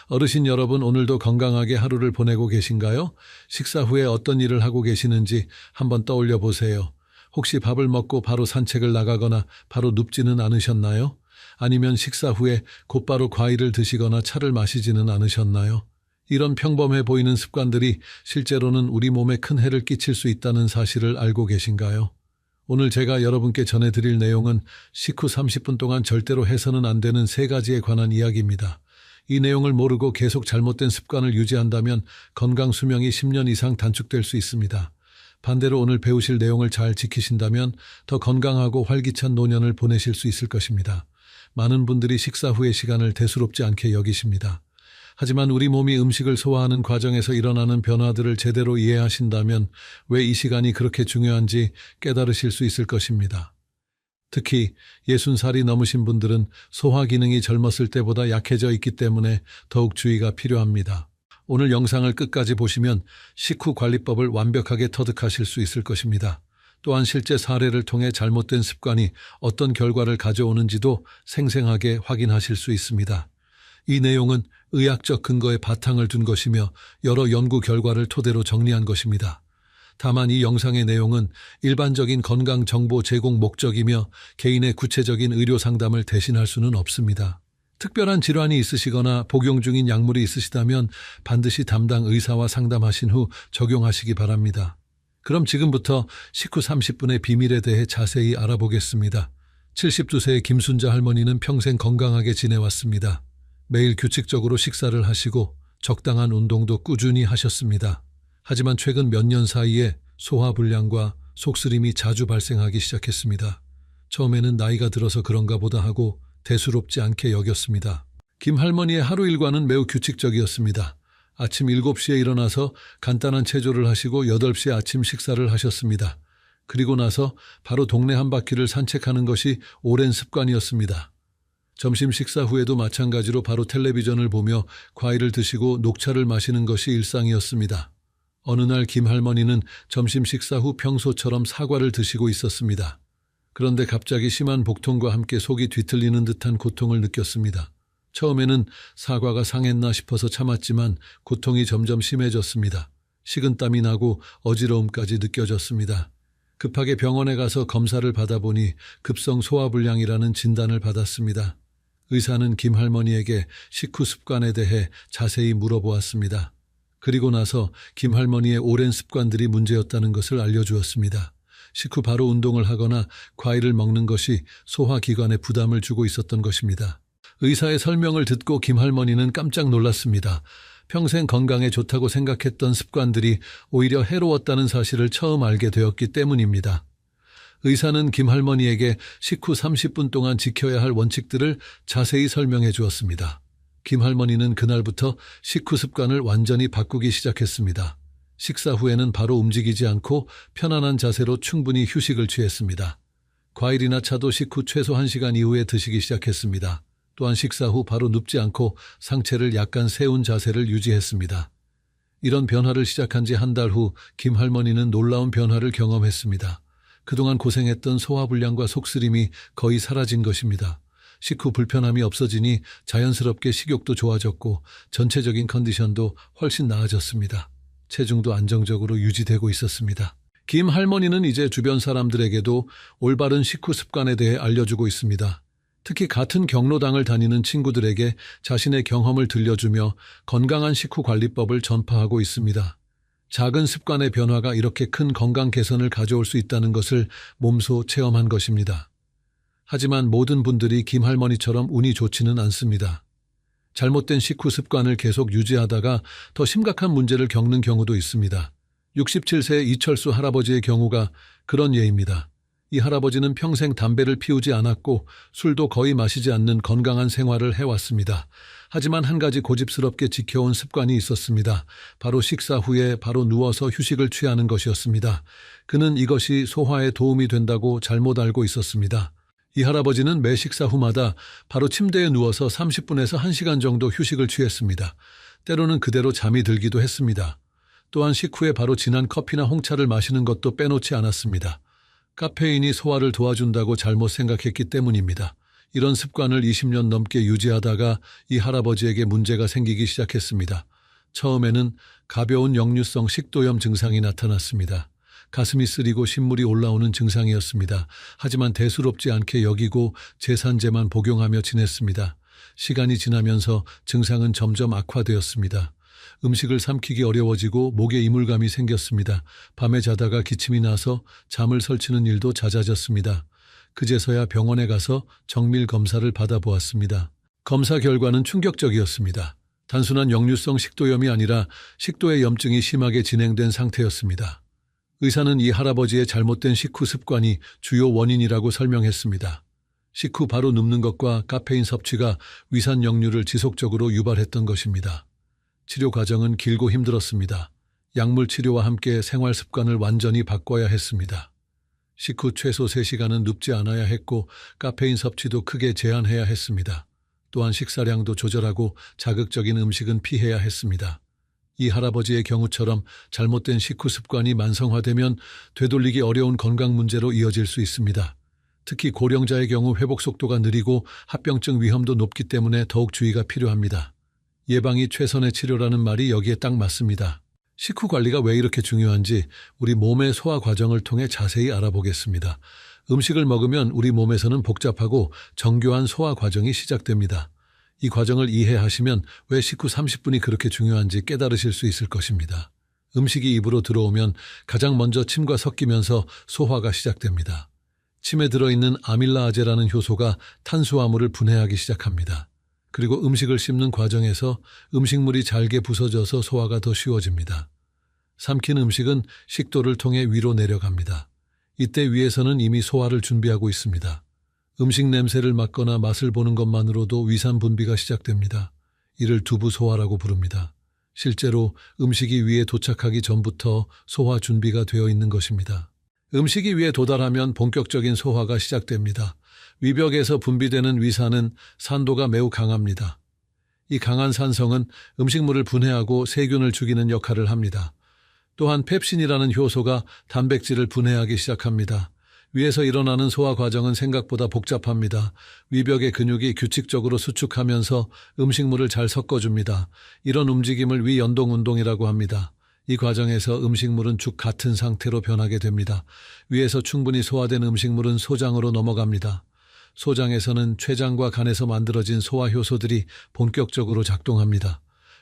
어르신 여러분, 오늘도 건강하게 하루를 보내고 계신가요? 식사 후에 어떤 일을 하고 계시는지 한번 떠올려 보세요. 혹시 밥을 먹고 바로 산책을 나가거나 바로 눕지는 않으셨나요? 아니면 식사 후에 곧바로 과일을 드시거나 차를 마시지는 않으셨나요? 이런 평범해 보이는 습관들이 실제로는 우리 몸에 큰 해를 끼칠 수 있다는 사실을 알고 계신가요? 오늘 제가 여러분께 전해드릴 내용은 식후 30분 동안 절대로 해서는 안 되는 3가지에 관한 이야기입니다. 이 내용을 모르고 계속 잘못된 습관을 유지한다면 건강 수명이 10년 이상 단축될 수 있습니다. 반대로 오늘 배우실 내용을 잘 지키신다면 더 건강하고 활기찬 노년을 보내실 수 있을 것입니다. 많은 분들이 식사 후의 시간을 대수롭지 않게 여기십니다. 하지만 우리 몸이 음식을 소화하는 과정에서 일어나는 변화들을 제대로 이해하신다면 왜 이 시간이 그렇게 중요한지 깨달으실 수 있을 것입니다. 특히 60살이 넘으신 분들은 소화 기능이 젊었을 때보다 약해져 있기 때문에 더욱 주의가 필요합니다. 오늘 영상을 끝까지 보시면 식후 관리법을 완벽하게 터득하실 수 있을 것입니다. 또한 실제 사례를 통해 잘못된 습관이 어떤 결과를 가져오는지도 생생하게 확인하실 수 있습니다. 이 내용은 의학적 근거에 바탕을 둔 것이며 여러 연구 결과를 토대로 정리한 것입니다. 다만 이 영상의 내용은 일반적인 건강 정보 제공 목적이며 개인의 구체적인 의료 상담을 대신할 수는 없습니다. 특별한 질환이 있으시거나 복용 중인 약물이 있으시다면 반드시 담당 의사와 상담하신 후 적용하시기 바랍니다. 그럼 지금부터 식후 30분의 비밀에 대해 자세히 알아보겠습니다. 72세의 김순자 할머니는 평생 건강하게 지내왔습니다. 매일 규칙적으로 식사를 하시고 적당한 운동도 꾸준히 하셨습니다. 하지만 최근 몇 년 사이에 소화불량과 속쓰림이 자주 발생하기 시작했습니다. 처음에는 나이가 들어서 그런가 보다 하고 대수롭지 않게 여겼습니다. 김 할머니의 하루 일과는 매우 규칙적이었습니다. 아침 7시에 일어나서 간단한 체조를 하시고 8시에 아침 식사를 하셨습니다. 그리고 나서 바로 동네 한 바퀴를 산책하는 것이 오랜 습관이었습니다. 점심 식사 후에도 마찬가지로 바로 텔레비전을 보며 과일을 드시고 녹차를 마시는 것이 일상이었습니다. 어느 날 김 할머니는 점심 식사 후 평소처럼 사과를 드시고 있었습니다. 그런데 갑자기 심한 복통과 함께 속이 뒤틀리는 듯한 고통을 느꼈습니다. 처음에는 사과가 상했나 싶어서 참았지만 고통이 점점 심해졌습니다. 식은땀이 나고 어지러움까지 느껴졌습니다. 급하게 병원에 가서 검사를 받아보니 급성 소화불량이라는 진단을 받았습니다. 의사는 김 할머니에게 식후 습관에 대해 자세히 물어보았습니다. 그리고 나서 김 할머니의 오랜 습관들이 문제였다는 것을 알려주었습니다. 식후 바로 운동을 하거나 과일을 먹는 것이 소화기관에 부담을 주고 있었던 것입니다. 의사의 설명을 듣고 김 할머니는 깜짝 놀랐습니다. 평생 건강에 좋다고 생각했던 습관들이 오히려 해로웠다는 사실을 처음 알게 되었기 때문입니다. 의사는 김 할머니에게 식후 30분 동안 지켜야 할 원칙들을 자세히 설명해 주었습니다. 김 할머니는 그날부터 식후 습관을 완전히 바꾸기 시작했습니다. 식사 후에는 바로 움직이지 않고 편안한 자세로 충분히 휴식을 취했습니다. 과일이나 차도 식후 최소 1시간 이후에 드시기 시작했습니다. 또한 식사 후 바로 눕지 않고 상체를 약간 세운 자세를 유지했습니다. 이런 변화를 시작한 지 한 달 후 김 할머니는 놀라운 변화를 경험했습니다. 그동안 고생했던 소화불량과 속쓰림이 거의 사라진 것입니다. 식후 불편함이 없어지니 자연스럽게 식욕도 좋아졌고 전체적인 컨디션도 훨씬 나아졌습니다. 체중도 안정적으로 유지되고 있었습니다. 김 할머니는 이제 주변 사람들에게도 올바른 식후 습관에 대해 알려주고 있습니다. 특히 같은 경로당을 다니는 친구들에게 자신의 경험을 들려주며 건강한 식후 관리법을 전파하고 있습니다. 작은 습관의 변화가 이렇게 큰 건강 개선을 가져올 수 있다는 것을 몸소 체험한 것입니다. 하지만 모든 분들이 김 할머니처럼 운이 좋지는 않습니다. 잘못된 식후 습관을 계속 유지하다가 더 심각한 문제를 겪는 경우도 있습니다. 67세 이철수 할아버지의 경우가 그런 예입니다. 이 할아버지는 평생 담배를 피우지 않았고 술도 거의 마시지 않는 건강한 생활을 해왔습니다. 하지만 한 가지 고집스럽게 지켜온 습관이 있었습니다. 바로 식사 후에 바로 누워서 휴식을 취하는 것이었습니다. 그는 이것이 소화에 도움이 된다고 잘못 알고 있었습니다. 이 할아버지는 매 식사 후마다 바로 침대에 누워서 30분에서 1시간 정도 휴식을 취했습니다. 때로는 그대로 잠이 들기도 했습니다. 또한 식후에 바로 진한 커피나 홍차를 마시는 것도 빼놓지 않았습니다. 카페인이 소화를 도와준다고 잘못 생각했기 때문입니다. 이런 습관을 20년 넘게 유지하다가 이 할아버지에게 문제가 생기기 시작했습니다. 처음에는 가벼운 역류성 식도염 증상이 나타났습니다. 가슴이 쓰리고 신물이 올라오는 증상이었습니다. 하지만 대수롭지 않게 여기고 제산제만 복용하며 지냈습니다. 시간이 지나면서 증상은 점점 악화되었습니다. 음식을 삼키기 어려워지고 목에 이물감이 생겼습니다. 밤에 자다가 기침이 나서 잠을 설치는 일도 잦아졌습니다. 그제서야 병원에 가서 정밀 검사를 받아보았습니다. 검사 결과는 충격적이었습니다. 단순한 역류성 식도염이 아니라 식도의 염증이 심하게 진행된 상태였습니다. 의사는 이 할아버지의 잘못된 식후 습관이 주요 원인이라고 설명했습니다. 식후 바로 눕는 것과 카페인 섭취가 위산 역류를 지속적으로 유발했던 것입니다. 치료 과정은 길고 힘들었습니다. 약물 치료와 함께 생활 습관을 완전히 바꿔야 했습니다. 식후 최소 3시간은 눕지 않아야 했고 카페인 섭취도 크게 제한해야 했습니다. 또한 식사량도 조절하고 자극적인 음식은 피해야 했습니다. 이 할아버지의 경우처럼 잘못된 식후 습관이 만성화되면 되돌리기 어려운 건강 문제로 이어질 수 있습니다. 특히 고령자의 경우 회복 속도가 느리고 합병증 위험도 높기 때문에 더욱 주의가 필요합니다. 예방이 최선의 치료라는 말이 여기에 딱 맞습니다. 식후 관리가 왜 이렇게 중요한지 우리 몸의 소화 과정을 통해 자세히 알아보겠습니다. 음식을 먹으면 우리 몸에서는 복잡하고 정교한 소화 과정이 시작됩니다. 이 과정을 이해하시면 왜 식후 30분이 그렇게 중요한지 깨달으실 수 있을 것입니다. 음식이 입으로 들어오면 가장 먼저 침과 섞이면서 소화가 시작됩니다. 침에 들어있는 아밀라아제라는 효소가 탄수화물을 분해하기 시작합니다. 그리고 음식을 씹는 과정에서 음식물이 잘게 부서져서 소화가 더 쉬워집니다. 삼킨 음식은 식도를 통해 위로 내려갑니다. 이때 위에서는 이미 소화를 준비하고 있습니다. 음식 냄새를 맡거나 맛을 보는 것만으로도 위산 분비가 시작됩니다. 이를 두부 소화라고 부릅니다. 실제로 음식이 위에 도착하기 전부터 소화 준비가 되어 있는 것입니다. 음식이 위에 도달하면 본격적인 소화가 시작됩니다. 위벽에서 분비되는 위산은 산도가 매우 강합니다. 이 강한 산성은 음식물을 분해하고 세균을 죽이는 역할을 합니다. 또한 펩신이라는 효소가 단백질을 분해하기 시작합니다. 위에서 일어나는 소화 과정은 생각보다 복잡합니다. 위벽의 근육이 규칙적으로 수축하면서 음식물을 잘 섞어줍니다. 이런 움직임을 위연동 운동이라고 합니다. 이 과정에서 음식물은 죽 같은 상태로 변하게 됩니다. 위에서 충분히 소화된 음식물은 소장으로 넘어갑니다. 소장에서는 췌장과 간에서 만들어진 소화 효소들이 본격적으로 작동합니다.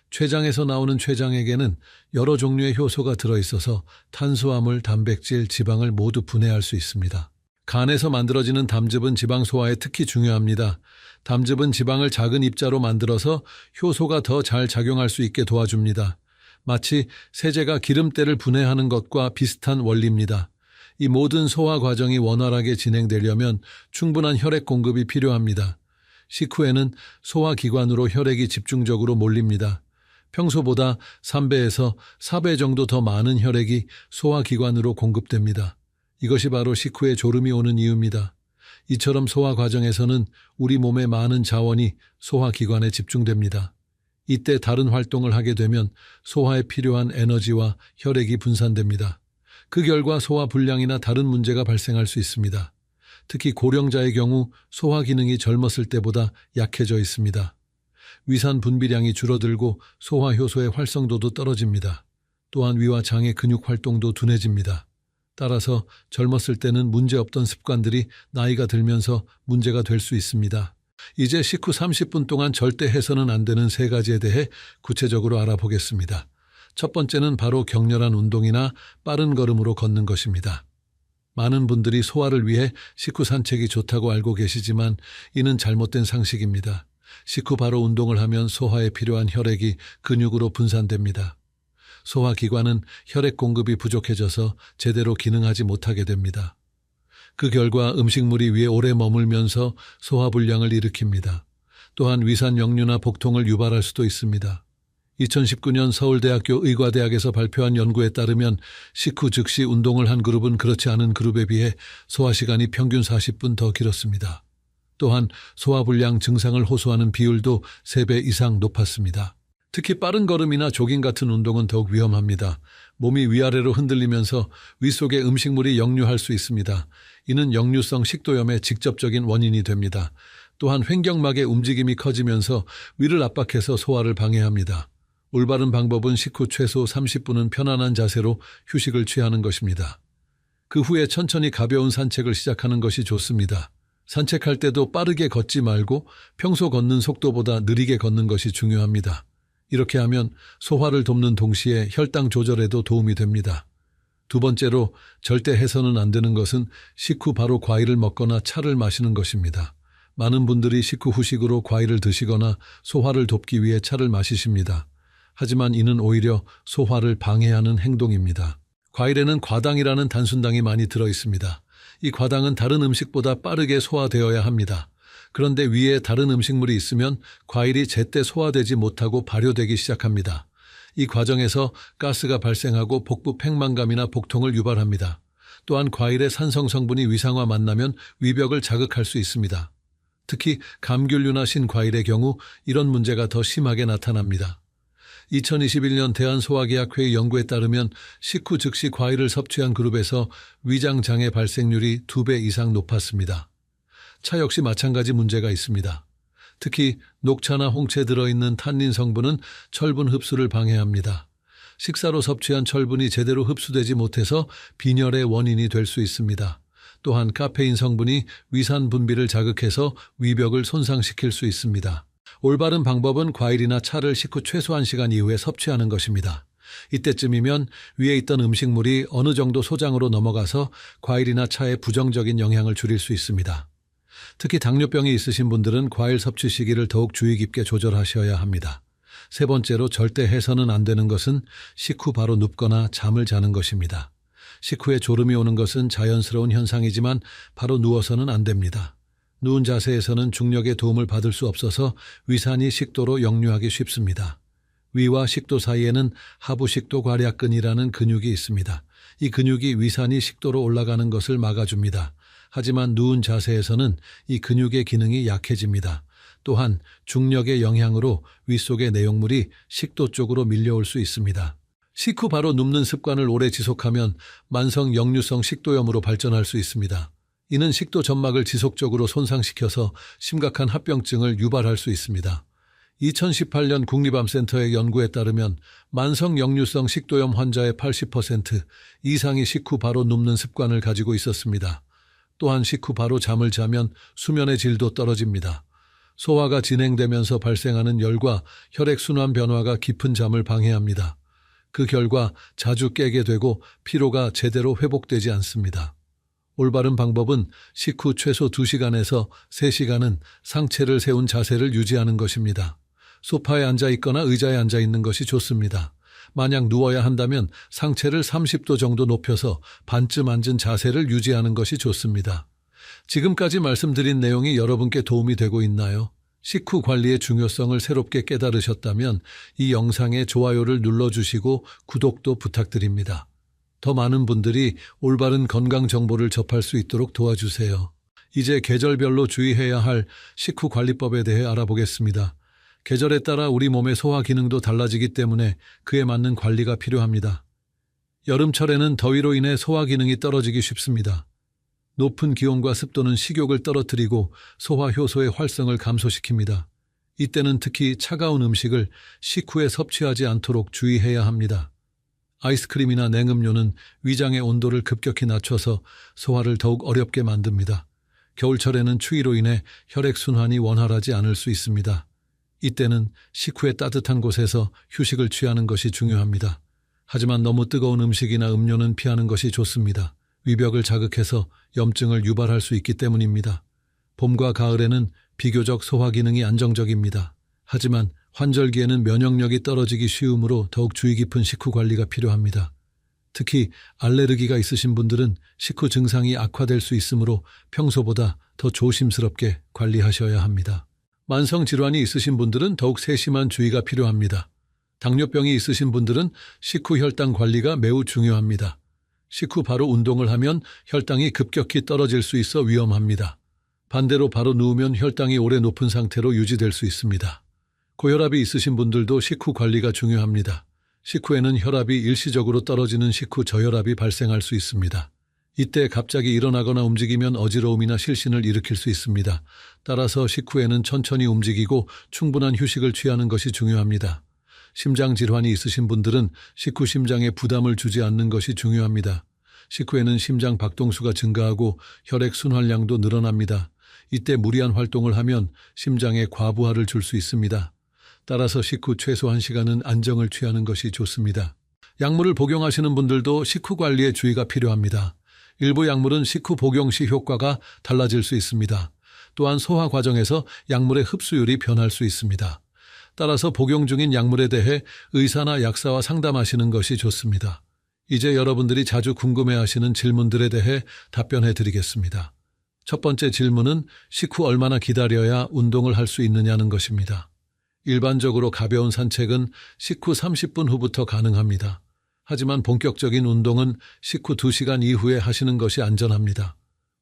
췌장에서 나오는 췌장에게는 여러 종류의 효소가 들어있어서 탄수화물, 단백질, 지방을 모두 분해할 수 있습니다. 간에서 만들어지는 담즙은 지방 소화에 특히 중요합니다. 담즙은 지방을 작은 입자로 만들어서 효소가 더 잘 작용할 수 있게 도와줍니다. 마치 세제가 기름때를 분해하는 것과 비슷한 원리입니다. 이 모든 소화 과정이 원활하게 진행되려면 충분한 혈액 공급이 필요합니다. 식후에는 소화기관으로 혈액이 집중적으로 몰립니다. 평소보다 3배에서 4배 정도 더 많은 혈액이 소화기관으로 공급됩니다. 이것이 바로 식후에 졸음이 오는 이유입니다. 이처럼 소화 과정에서는 우리 몸의 많은 자원이 소화기관에 집중됩니다. 이때 다른 활동을 하게 되면 소화에 필요한 에너지와 혈액이 분산됩니다. 그 결과 소화 불량이나 다른 문제가 발생할 수 있습니다. 특히 고령자의 경우 소화 기능이 젊었을 때보다 약해져 있습니다. 위산 분비량이 줄어들고 소화 효소의 활성도도 떨어집니다. 또한 위와 장의 근육 활동도 둔해집니다. 따라서 젊었을 때는 문제없던 습관들이 나이가 들면서 문제가 될 수 있습니다. 이제 식후 30분 동안 절대 해서는 안 되는 3가지에 대해 구체적으로 알아보겠습니다. 첫 번째는 바로 격렬한 운동이나 빠른 걸음으로 걷는 것입니다. 많은 분들이 소화를 위해 식후 산책이 좋다고 알고 계시지만 이는 잘못된 상식입니다. 식후 바로 운동을 하면 소화에 필요한 혈액이 근육으로 분산됩니다. 소화기관은 혈액 공급이 부족해져서 제대로 기능하지 못하게 됩니다. 그 결과 음식물이 위에 오래 머물면서 소화불량을 일으킵니다. 또한 위산 역류나 복통을 유발할 수도 있습니다. 2019년 서울대학교 의과대학에서 발표한 연구에 따르면 식후 즉시 운동을 한 그룹은 그렇지 않은 그룹에 비해 소화시간이 평균 40분 더 길었습니다. 또한 소화불량 증상을 호소하는 비율도 3배 이상 높았습니다. 특히 빠른 걸음이나 조깅 같은 운동은 더욱 위험합니다. 몸이 위아래로 흔들리면서 위 속에 음식물이 역류할 수 있습니다. 이는 역류성 식도염의 직접적인 원인이 됩니다. 또한 횡격막의 움직임이 커지면서 위를 압박해서 소화를 방해합니다. 올바른 방법은 식후 최소 30분은 편안한 자세로 휴식을 취하는 것입니다. 그 후에 천천히 가벼운 산책을 시작하는 것이 좋습니다. 산책할 때도 빠르게 걷지 말고 평소 걷는 속도보다 느리게 걷는 것이 중요합니다. 이렇게 하면 소화를 돕는 동시에 혈당 조절에도 도움이 됩니다. 두 번째로 절대 해서는 안 되는 것은 식후 바로 과일을 먹거나 차를 마시는 것입니다. 많은 분들이 식후 후식으로 과일을 드시거나 소화를 돕기 위해 차를 마시십니다. 하지만 이는 오히려 소화를 방해하는 행동입니다. 과일에는 과당이라는 단순당이 많이 들어 있습니다. 이 과당은 다른 음식보다 빠르게 소화되어야 합니다. 그런데 위에 다른 음식물이 있으면 과일이 제때 소화되지 못하고 발효되기 시작합니다. 이 과정에서 가스가 발생하고 복부 팽만감이나 복통을 유발합니다. 또한 과일의 산성 성분이 위상과 만나면 위벽을 자극할 수 있습니다. 특히 감귤류나 신과일의 경우 이런 문제가 더 심하게 나타납니다. 2021년 대한소화계약회의 연구에 따르면 식후 즉시 과일을 섭취한 그룹에서 위장장애 발생률이 2배 이상 높았습니다. 차 역시 마찬가지 문제가 있습니다. 특히 녹차나 홍채에 들어있는 탄닌 성분은 철분 흡수를 방해합니다. 식사로 섭취한 철분이 제대로 흡수되지 못해서 빈혈의 원인이 될 수 있습니다. 또한 카페인 성분이 위산 분비를 자극해서 위벽을 손상시킬 수 있습니다. 올바른 방법은 과일이나 차를 식후 최소 1시간 이후에 섭취하는 것입니다. 이때쯤이면 위에 있던 음식물이 어느 정도 소장으로 넘어가서 과일이나 차에 부정적인 영향을 줄일 수 있습니다. 특히 당뇨병이 있으신 분들은 과일 섭취 시기를 더욱 주의 깊게 조절하셔야 합니다. 세 번째로 절대 해서는 안 되는 것은 식후 바로 눕거나 잠을 자는 것입니다. 식후에 졸음이 오는 것은 자연스러운 현상이지만 바로 누워서는 안 됩니다. 누운 자세에서는 중력의 도움을 받을 수 없어서 위산이 식도로 역류하기 쉽습니다. 위와 식도 사이에는 하부식도 괄약근이라는 근육이 있습니다. 이 근육이 위산이 식도로 올라가는 것을 막아줍니다. 하지만 누운 자세에서는 이 근육의 기능이 약해집니다. 또한 중력의 영향으로 윗속의 내용물이 식도 쪽으로 밀려올 수 있습니다. 식후 바로 눕는 습관을 오래 지속하면 만성 역류성 식도염으로 발전할 수 있습니다. 이는 식도 점막을 지속적으로 손상시켜서 심각한 합병증을 유발할 수 있습니다. 2018년 국립암센터의 연구에 따르면 만성 역류성 식도염 환자의 80% 이상이 식후 바로 눕는 습관을 가지고 있었습니다. 또한 식후 바로 잠을 자면 수면의 질도 떨어집니다. 소화가 진행되면서 발생하는 열과 혈액순환 변화가 깊은 잠을 방해합니다. 그 결과 자주 깨게 되고 피로가 제대로 회복되지 않습니다. 올바른 방법은 식후 최소 2시간에서 3시간은 상체를 세운 자세를 유지하는 것입니다. 소파에 앉아 있거나 의자에 앉아 있는 것이 좋습니다. 만약 누워야 한다면 상체를 30도 정도 높여서 반쯤 앉은 자세를 유지하는 것이 좋습니다. 지금까지 말씀드린 내용이 여러분께 도움이 되고 있나요? 식후 관리의 중요성을 새롭게 깨달으셨다면 이 영상에 좋아요를 눌러주시고 구독도 부탁드립니다. 더 많은 분들이 올바른 건강 정보를 접할 수 있도록 도와주세요. 이제 계절별로 주의해야 할 식후 관리법에 대해 알아보겠습니다. 계절에 따라 우리 몸의 소화 기능도 달라지기 때문에 그에 맞는 관리가 필요합니다. 여름철에는 더위로 인해 소화 기능이 떨어지기 쉽습니다. 높은 기온과 습도는 식욕을 떨어뜨리고 소화 효소의 활성을 감소시킵니다. 이때는 특히 차가운 음식을 식후에 섭취하지 않도록 주의해야 합니다. 아이스크림이나 냉음료는 위장의 온도를 급격히 낮춰서 소화를 더욱 어렵게 만듭니다. 겨울철에는 추위로 인해 혈액순환이 원활하지 않을 수 있습니다. 이때는 식후에 따뜻한 곳에서 휴식을 취하는 것이 중요합니다. 하지만 너무 뜨거운 음식이나 음료는 피하는 것이 좋습니다. 위벽을 자극해서 염증을 유발할 수 있기 때문입니다. 봄과 가을에는 비교적 소화 기능이 안정적입니다. 하지만 환절기에는 면역력이 떨어지기 쉬우므로 더욱 주의 깊은 식후 관리가 필요합니다. 특히 알레르기가 있으신 분들은 식후 증상이 악화될 수 있으므로 평소보다 더 조심스럽게 관리하셔야 합니다. 만성 질환이 있으신 분들은 더욱 세심한 주의가 필요합니다. 당뇨병이 있으신 분들은 식후 혈당 관리가 매우 중요합니다. 식후 바로 운동을 하면 혈당이 급격히 떨어질 수 있어 위험합니다. 반대로 바로 누우면 혈당이 오래 높은 상태로 유지될 수 있습니다. 고혈압이 있으신 분들도 식후 관리가 중요합니다. 식후에는 혈압이 일시적으로 떨어지는 식후 저혈압이 발생할 수 있습니다. 이때 갑자기 일어나거나 움직이면 어지러움이나 실신을 일으킬 수 있습니다. 따라서 식후에는 천천히 움직이고 충분한 휴식을 취하는 것이 중요합니다. 심장 질환이 있으신 분들은 식후 심장에 부담을 주지 않는 것이 중요합니다. 식후에는 심장 박동수가 증가하고 혈액 순환량도 늘어납니다. 이때 무리한 활동을 하면 심장에 과부하를 줄 수 있습니다. 따라서 식후 최소 1시간은 안정을 취하는 것이 좋습니다. 약물을 복용하시는 분들도 식후 관리에 주의가 필요합니다. 일부 약물은 식후 복용 시 효과가 달라질 수 있습니다. 또한 소화 과정에서 약물의 흡수율이 변할 수 있습니다. 따라서 복용 중인 약물에 대해 의사나 약사와 상담하시는 것이 좋습니다. 이제 여러분들이 자주 궁금해하시는 질문들에 대해 답변해 드리겠습니다. 첫 번째 질문은 식후 얼마나 기다려야 운동을 할 수 있느냐는 것입니다. 일반적으로 가벼운 산책은 식후 30분 후부터 가능합니다. 하지만 본격적인 운동은 식후 2시간 이후에 하시는 것이 안전합니다.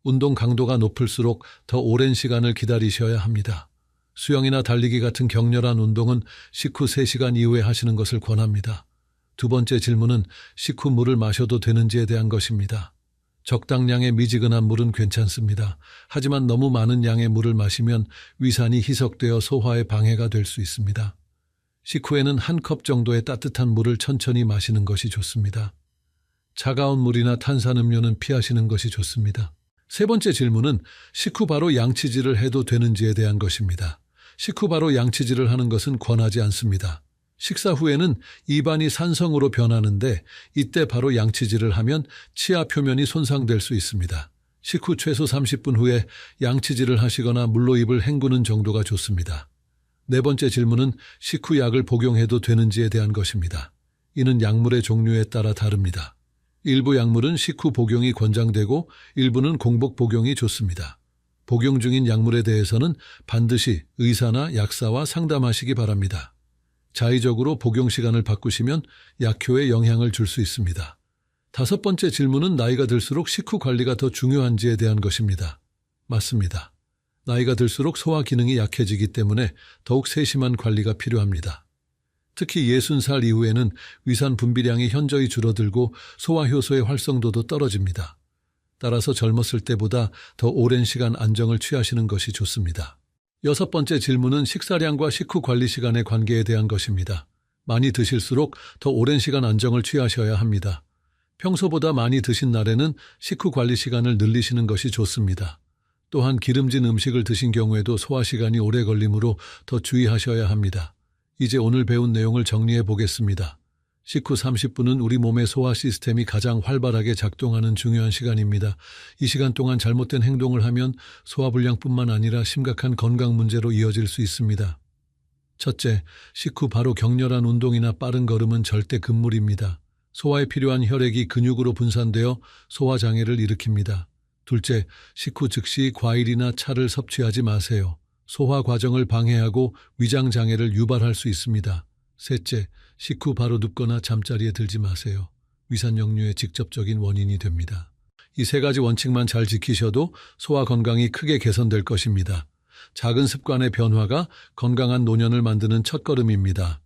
운동 강도가 높을수록 더 오랜 시간을 기다리셔야 합니다. 수영이나 달리기 같은 격렬한 운동은 식후 3시간 이후에 하시는 것을 권합니다. 두 번째 질문은 식후 물을 마셔도 되는지에 대한 것입니다. 적당량의 미지근한 물은 괜찮습니다. 하지만 너무 많은 양의 물을 마시면 위산이 희석되어 소화에 방해가 될 수 있습니다. 식후에는 1컵 정도의 따뜻한 물을 천천히 마시는 것이 좋습니다. 차가운 물이나 탄산음료는 피하시는 것이 좋습니다. 세 번째 질문은 식후 바로 양치질을 해도 되는지에 대한 것입니다. 식후 바로 양치질을 하는 것은 권하지 않습니다. 식사 후에는 입안이 산성으로 변하는데 이때 바로 양치질을 하면 치아 표면이 손상될 수 있습니다. 식후 최소 30분 후에 양치질을 하시거나 물로 입을 헹구는 정도가 좋습니다. 네 번째 질문은 식후 약을 복용해도 되는지에 대한 것입니다. 이는 약물의 종류에 따라 다릅니다. 일부 약물은 식후 복용이 권장되고 일부는 공복 복용이 좋습니다. 복용 중인 약물에 대해서는 반드시 의사나 약사와 상담하시기 바랍니다. 자의적으로 복용 시간을 바꾸시면 약효에 영향을 줄 수 있습니다. 다섯 번째 질문은 나이가 들수록 식후 관리가 더 중요한지에 대한 것입니다. 맞습니다. 나이가 들수록 소화 기능이 약해지기 때문에 더욱 세심한 관리가 필요합니다. 특히 60살 이후에는 위산 분비량이 현저히 줄어들고 소화 효소의 활성도도 떨어집니다. 따라서 젊었을 때보다 더 오랜 시간 안정을 취하시는 것이 좋습니다. 여섯 번째 질문은 식사량과 식후 관리 시간의 관계에 대한 것입니다. 많이 드실수록 더 오랜 시간 안정을 취하셔야 합니다. 평소보다 많이 드신 날에는 식후 관리 시간을 늘리시는 것이 좋습니다. 또한 기름진 음식을 드신 경우에도 소화 시간이 오래 걸리므로 더 주의하셔야 합니다. 이제 오늘 배운 내용을 정리해 보겠습니다. 식후 30분은 우리 몸의 소화 시스템이 가장 활발하게 작동하는 중요한 시간입니다. 이 시간 동안 잘못된 행동을 하면 소화불량뿐만 아니라 심각한 건강 문제로 이어질 수 있습니다. 첫째, 식후 바로 격렬한 운동이나 빠른 걸음은 절대 금물입니다. 소화에 필요한 혈액이 근육으로 분산되어 소화장애를 일으킵니다. 둘째, 식후 즉시 과일이나 차를 섭취하지 마세요. 소화 과정을 방해하고 위장 장애를 유발할 수 있습니다. 셋째, 식후 바로 눕거나 잠자리에 들지 마세요. 위산 역류의 직접적인 원인이 됩니다. 이 세 가지 원칙만 잘 지키셔도 소화 건강이 크게 개선될 것입니다. 작은 습관의 변화가 건강한 노년을 만드는 첫걸음입니다.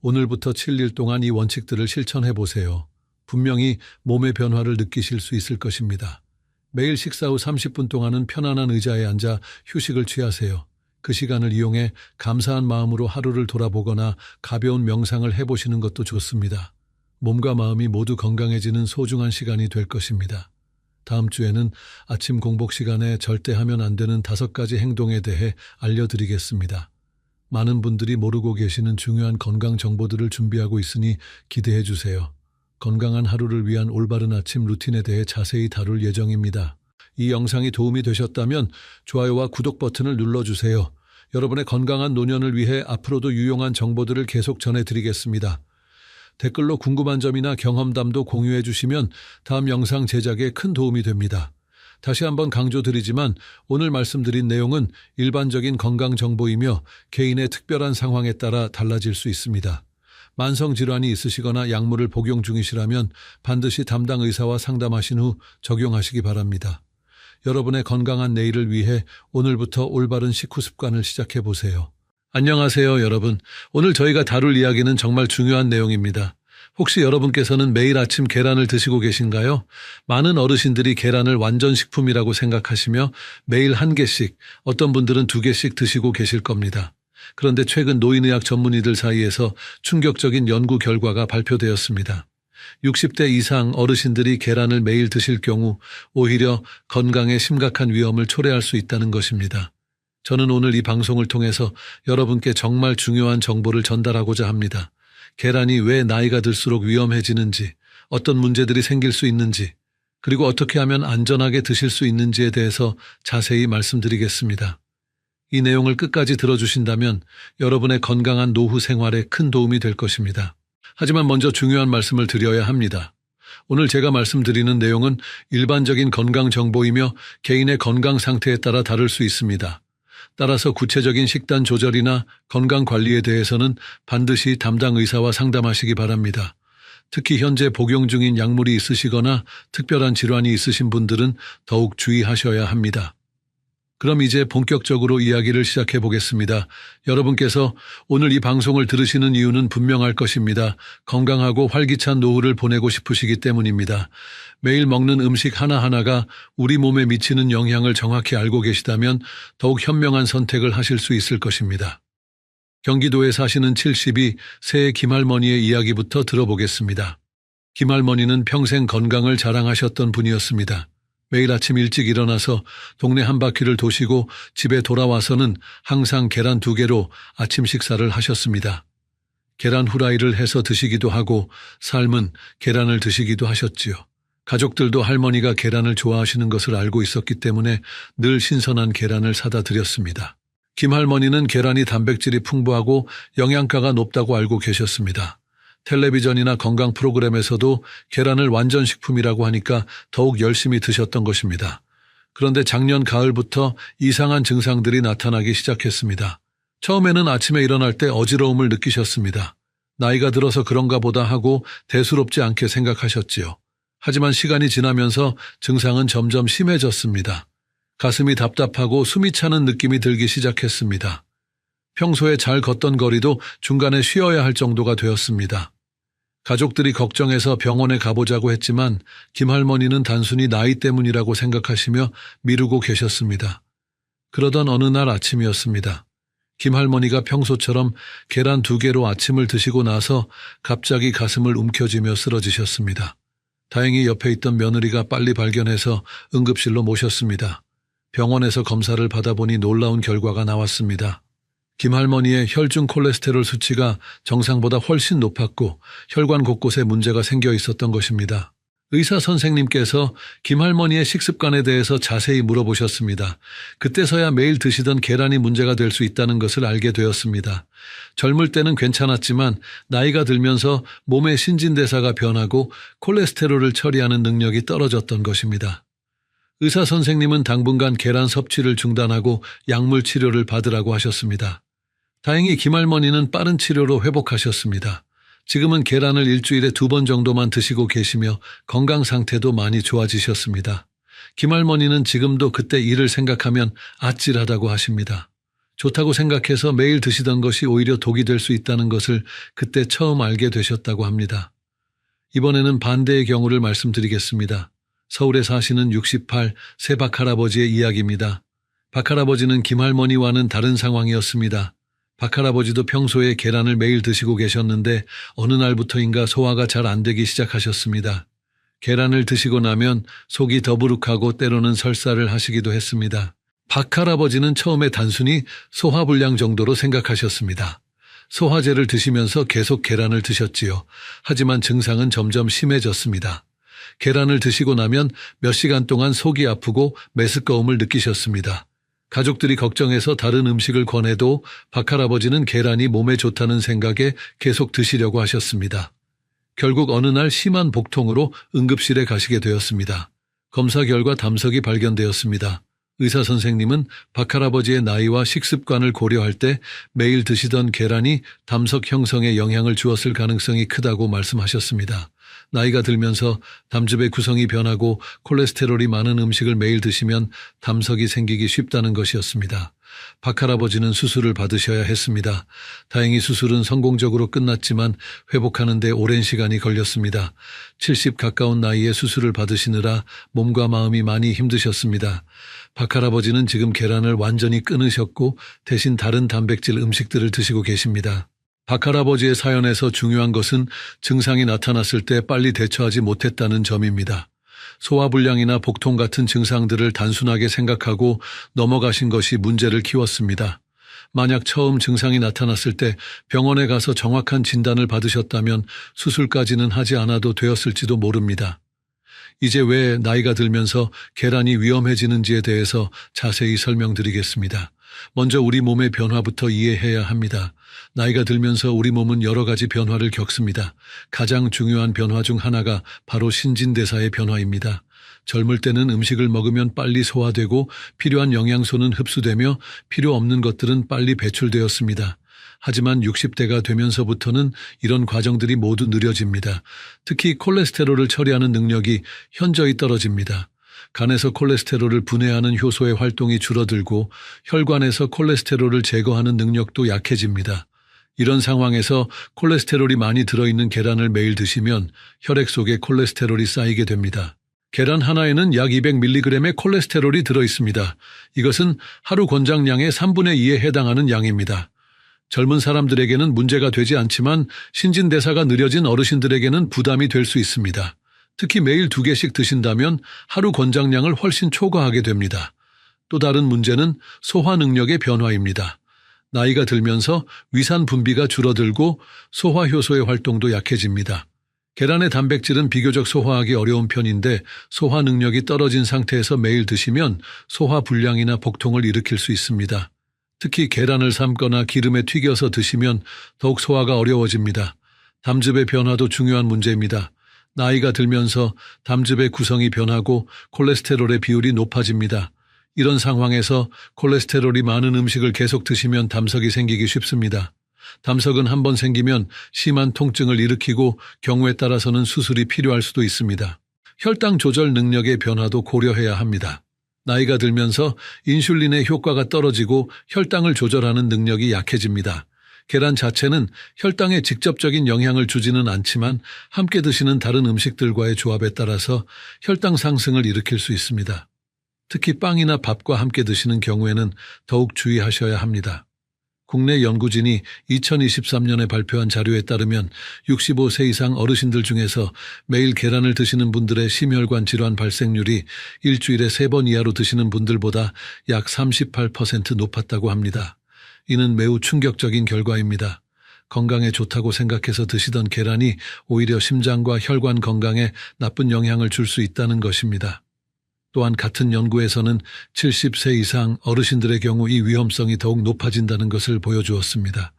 오늘부터 7일 동안 이 원칙들을 실천해 보세요. 분명히 몸의 변화를 느끼실 수 있을 것입니다. 매일 식사 후 30분 동안은 편안한 의자에 앉아 휴식을 취하세요. 그 시간을 이용해 감사한 마음으로 하루를 돌아보거나 가벼운 명상을 해보시는 것도 좋습니다. 몸과 마음이 모두 건강해지는 소중한 시간이 될 것입니다. 다음 주에는 아침 공복 시간에 절대 하면 안 되는 5가지 행동에 대해 알려드리겠습니다. 많은 분들이 모르고 계시는 중요한 건강 정보들을 준비하고 있으니 기대해 주세요. 건강한 하루를 위한 올바른 아침 루틴에 대해 자세히 다룰 예정입니다. 이 영상이 도움이 되셨다면 좋아요와 구독 버튼을 눌러주세요. 여러분의 건강한 노년을 위해 앞으로도 유용한 정보들을 계속 전해드리겠습니다. 댓글로 궁금한 점이나 경험담도 공유해 주시면 다음 영상 제작에 큰 도움이 됩니다. 다시 한번 강조드리지만 오늘 말씀드린 내용은 일반적인 건강 정보이며 개인의 특별한 상황에 따라 달라질 수 있습니다. 만성질환이 있으시거나 약물을 복용 중이시라면 반드시 담당 의사와 상담하신 후 적용하시기 바랍니다. 여러분의 건강한 내일을 위해 오늘부터 올바른 식후 습관을 시작해 보세요. 안녕하세요, 여러분. 오늘 저희가 다룰 이야기는 정말 중요한 내용입니다. 혹시 여러분께서는 매일 아침 계란을 드시고 계신가요? 많은 어르신들이 계란을 완전식품이라고 생각하시며 매일 한 개씩, 어떤 분들은 두 개씩 드시고 계실 겁니다. 그런데 최근 노인의학 전문의들 사이에서 충격적인 연구 결과가 발표되었습니다. 60대 이상 어르신들이 계란을 매일 드실 경우 오히려 건강에 심각한 위험을 초래할 수 있다는 것입니다. 저는 오늘 이 방송을 통해서 여러분께 정말 중요한 정보를 전달하고자 합니다. 계란이 왜 나이가 들수록 위험해지는지, 어떤 문제들이 생길 수 있는지, 그리고 어떻게 하면 안전하게 드실 수 있는지에 대해서 자세히 말씀드리겠습니다. 이 내용을 끝까지 들어주신다면 여러분의 건강한 노후 생활에 큰 도움이 될 것입니다. 하지만 먼저 중요한 말씀을 드려야 합니다. 오늘 제가 말씀드리는 내용은 일반적인 건강 정보이며 개인의 건강 상태에 따라 다를 수 있습니다. 따라서 구체적인 식단 조절이나 건강 관리에 대해서는 반드시 담당 의사와 상담하시기 바랍니다. 특히 현재 복용 중인 약물이 있으시거나 특별한 질환이 있으신 분들은 더욱 주의하셔야 합니다. 그럼 이제 본격적으로 이야기를 시작해 보겠습니다. 여러분께서 오늘 이 방송을 들으시는 이유는 분명할 것입니다. 건강하고 활기찬 노후를 보내고 싶으시기 때문입니다. 매일 먹는 음식 하나하나가 우리 몸에 미치는 영향을 정확히 알고 계시다면 더욱 현명한 선택을 하실 수 있을 것입니다. 경기도에 사시는 72세 김할머니의 이야기부터 들어보겠습니다. 김할머니는 평생 건강을 자랑하셨던 분이었습니다. 매일 아침 일찍 일어나서 동네 한 바퀴를 도시고 집에 돌아와서는 항상 계란 2개로 아침 식사를 하셨습니다. 계란 후라이를 해서 드시기도 하고 삶은 계란을 드시기도 하셨지요. 가족들도 할머니가 계란을 좋아하시는 것을 알고 있었기 때문에 늘 신선한 계란을 사다 드렸습니다. 김할머니는 계란이 단백질이 풍부하고 영양가가 높다고 알고 계셨습니다. 텔레비전이나 건강 프로그램에서도 계란을 완전식품이라고 하니까 더욱 열심히 드셨던 것입니다. 그런데 작년 가을부터 이상한 증상들이 나타나기 시작했습니다. 처음에는 아침에 일어날 때 어지러움을 느끼셨습니다. 나이가 들어서 그런가 보다 하고 대수롭지 않게 생각하셨지요. 하지만 시간이 지나면서 증상은 점점 심해졌습니다. 가슴이 답답하고 숨이 차는 느낌이 들기 시작했습니다. 평소에 잘 걷던 거리도 중간에 쉬어야 할 정도가 되었습니다. 가족들이 걱정해서 병원에 가보자고 했지만 김할머니는 단순히 나이 때문이라고 생각하시며 미루고 계셨습니다. 그러던 어느 날 아침이었습니다. 김할머니가 평소처럼 계란 2개로 아침을 드시고 나서 갑자기 가슴을 움켜쥐며 쓰러지셨습니다. 다행히 옆에 있던 며느리가 빨리 발견해서 응급실로 모셨습니다. 병원에서 검사를 받아보니 놀라운 결과가 나왔습니다. 김할머니의 혈중 콜레스테롤 수치가 정상보다 훨씬 높았고 혈관 곳곳에 문제가 생겨 있었던 것입니다. 의사 선생님께서 김할머니의 식습관에 대해서 자세히 물어보셨습니다. 그때서야 매일 드시던 계란이 문제가 될 수 있다는 것을 알게 되었습니다. 젊을 때는 괜찮았지만 나이가 들면서 몸의 신진대사가 변하고 콜레스테롤을 처리하는 능력이 떨어졌던 것입니다. 의사 선생님은 당분간 계란 섭취를 중단하고 약물 치료를 받으라고 하셨습니다. 다행히 김할머니는 빠른 치료로 회복하셨습니다. 지금은 계란을 일주일에 2번 정도만 드시고 계시며 건강 상태도 많이 좋아지셨습니다. 김할머니는 지금도 그때 일을 생각하면 아찔하다고 하십니다. 좋다고 생각해서 매일 드시던 것이 오히려 독이 될 수 있다는 것을 그때 처음 알게 되셨다고 합니다. 이번에는 반대의 경우를 말씀드리겠습니다. 서울에 사시는 68세 박할아버지의 이야기입니다. 박할아버지는 김할머니와는 다른 상황이었습니다. 박할아버지도 평소에 계란을 매일 드시고 계셨는데 어느 날부터인가 소화가 잘 안 되기 시작하셨습니다. 계란을 드시고 나면 속이 더부룩하고 때로는 설사를 하시기도 했습니다. 박할아버지는 처음에 단순히 소화불량 정도로 생각하셨습니다. 소화제를 드시면서 계속 계란을 드셨지요. 하지만 증상은 점점 심해졌습니다. 계란을 드시고 나면 몇 시간 동안 속이 아프고 메스꺼움을 느끼셨습니다. 가족들이 걱정해서 다른 음식을 권해도 박할아버지는 계란이 몸에 좋다는 생각에 계속 드시려고 하셨습니다. 결국 어느 날 심한 복통으로 응급실에 가시게 되었습니다. 검사 결과 담석이 발견되었습니다. 의사 선생님은 박할아버지의 나이와 식습관을 고려할 때 매일 드시던 계란이 담석 형성에 영향을 주었을 가능성이 크다고 말씀하셨습니다. 나이가 들면서 담즙의 구성이 변하고 콜레스테롤이 많은 음식을 매일 드시면 담석이 생기기 쉽다는 것이었습니다. 박할아버지는 수술을 받으셔야 했습니다. 다행히 수술은 성공적으로 끝났지만 회복하는 데 오랜 시간이 걸렸습니다. 70 가까운 나이에 수술을 받으시느라 몸과 마음이 많이 힘드셨습니다. 박할아버지는 지금 계란을 완전히 끊으셨고 대신 다른 단백질 음식들을 드시고 계십니다. 박할아버지의 사연에서 중요한 것은 증상이 나타났을 때 빨리 대처하지 못했다는 점입니다. 소화불량이나 복통 같은 증상들을 단순하게 생각하고 넘어가신 것이 문제를 키웠습니다. 만약 처음 증상이 나타났을 때 병원에 가서 정확한 진단을 받으셨다면 수술까지는 하지 않아도 되었을지도 모릅니다. 이제 왜 나이가 들면서 계란이 위험해지는지에 대해서 자세히 설명드리겠습니다. 먼저 우리 몸의 변화부터 이해해야 합니다. 나이가 들면서 우리 몸은 여러 가지 변화를 겪습니다. 가장 중요한 변화 중 하나가 바로 신진대사의 변화입니다. 젊을 때는 음식을 먹으면 빨리 소화되고 필요한 영양소는 흡수되며 필요 없는 것들은 빨리 배출되었습니다. 하지만 60대가 되면서부터는 이런 과정들이 모두 느려집니다. 특히 콜레스테롤을 처리하는 능력이 현저히 떨어집니다. 간에서 콜레스테롤을 분해하는 효소의 활동이 줄어들고 혈관에서 콜레스테롤을 제거하는 능력도 약해집니다. 이런 상황에서 콜레스테롤이 많이 들어있는 계란을 매일 드시면 혈액 속에 콜레스테롤이 쌓이게 됩니다. 계란 하나에는 약 200mg의 콜레스테롤이 들어있습니다. 이것은 하루 권장량의 3분의 2에 해당하는 양입니다. 젊은 사람들에게는 문제가 되지 않지만 신진대사가 느려진 어르신들에게는 부담이 될 수 있습니다. 특히 매일 2개씩 드신다면 하루 권장량을 훨씬 초과하게 됩니다. 또 다른 문제는 소화 능력의 변화입니다. 나이가 들면서 위산 분비가 줄어들고 소화효소의 활동도 약해집니다. 계란의 단백질은 비교적 소화하기 어려운 편인데 소화 능력이 떨어진 상태에서 매일 드시면 소화 불량이나 복통을 일으킬 수 있습니다. 특히 계란을 삶거나 기름에 튀겨서 드시면 더욱 소화가 어려워집니다. 담즙의 변화도 중요한 문제입니다. 나이가 들면서 담즙의 구성이 변하고 콜레스테롤의 비율이 높아집니다. 이런 상황에서 콜레스테롤이 많은 음식을 계속 드시면 담석이 생기기 쉽습니다. 담석은 한번 생기면 심한 통증을 일으키고 경우에 따라서는 수술이 필요할 수도 있습니다. 혈당 조절 능력의 변화도 고려해야 합니다. 나이가 들면서 인슐린의 효과가 떨어지고 혈당을 조절하는 능력이 약해집니다. 계란 자체는 혈당에 직접적인 영향을 주지는 않지만 함께 드시는 다른 음식들과의 조합에 따라서 혈당 상승을 일으킬 수 있습니다. 특히 빵이나 밥과 함께 드시는 경우에는 더욱 주의하셔야 합니다. 국내 연구진이 2023년에 발표한 자료에 따르면 65세 이상 어르신들 중에서 매일 계란을 드시는 분들의 심혈관 질환 발생률이 일주일에 3번 이하로 드시는 분들보다 약 38% 높았다고 합니다. 이는 매우 충격적인 결과입니다. 건강에 좋다고 생각해서 드시던 계란이 오히려 심장과 혈관 건강에 나쁜 영향을 줄 수 있다는 것입니다. 또한 같은 연구에서는 70세 이상 어르신들의 경우 이 위험성이 더욱 높아진다는 것을 보여주었습니다.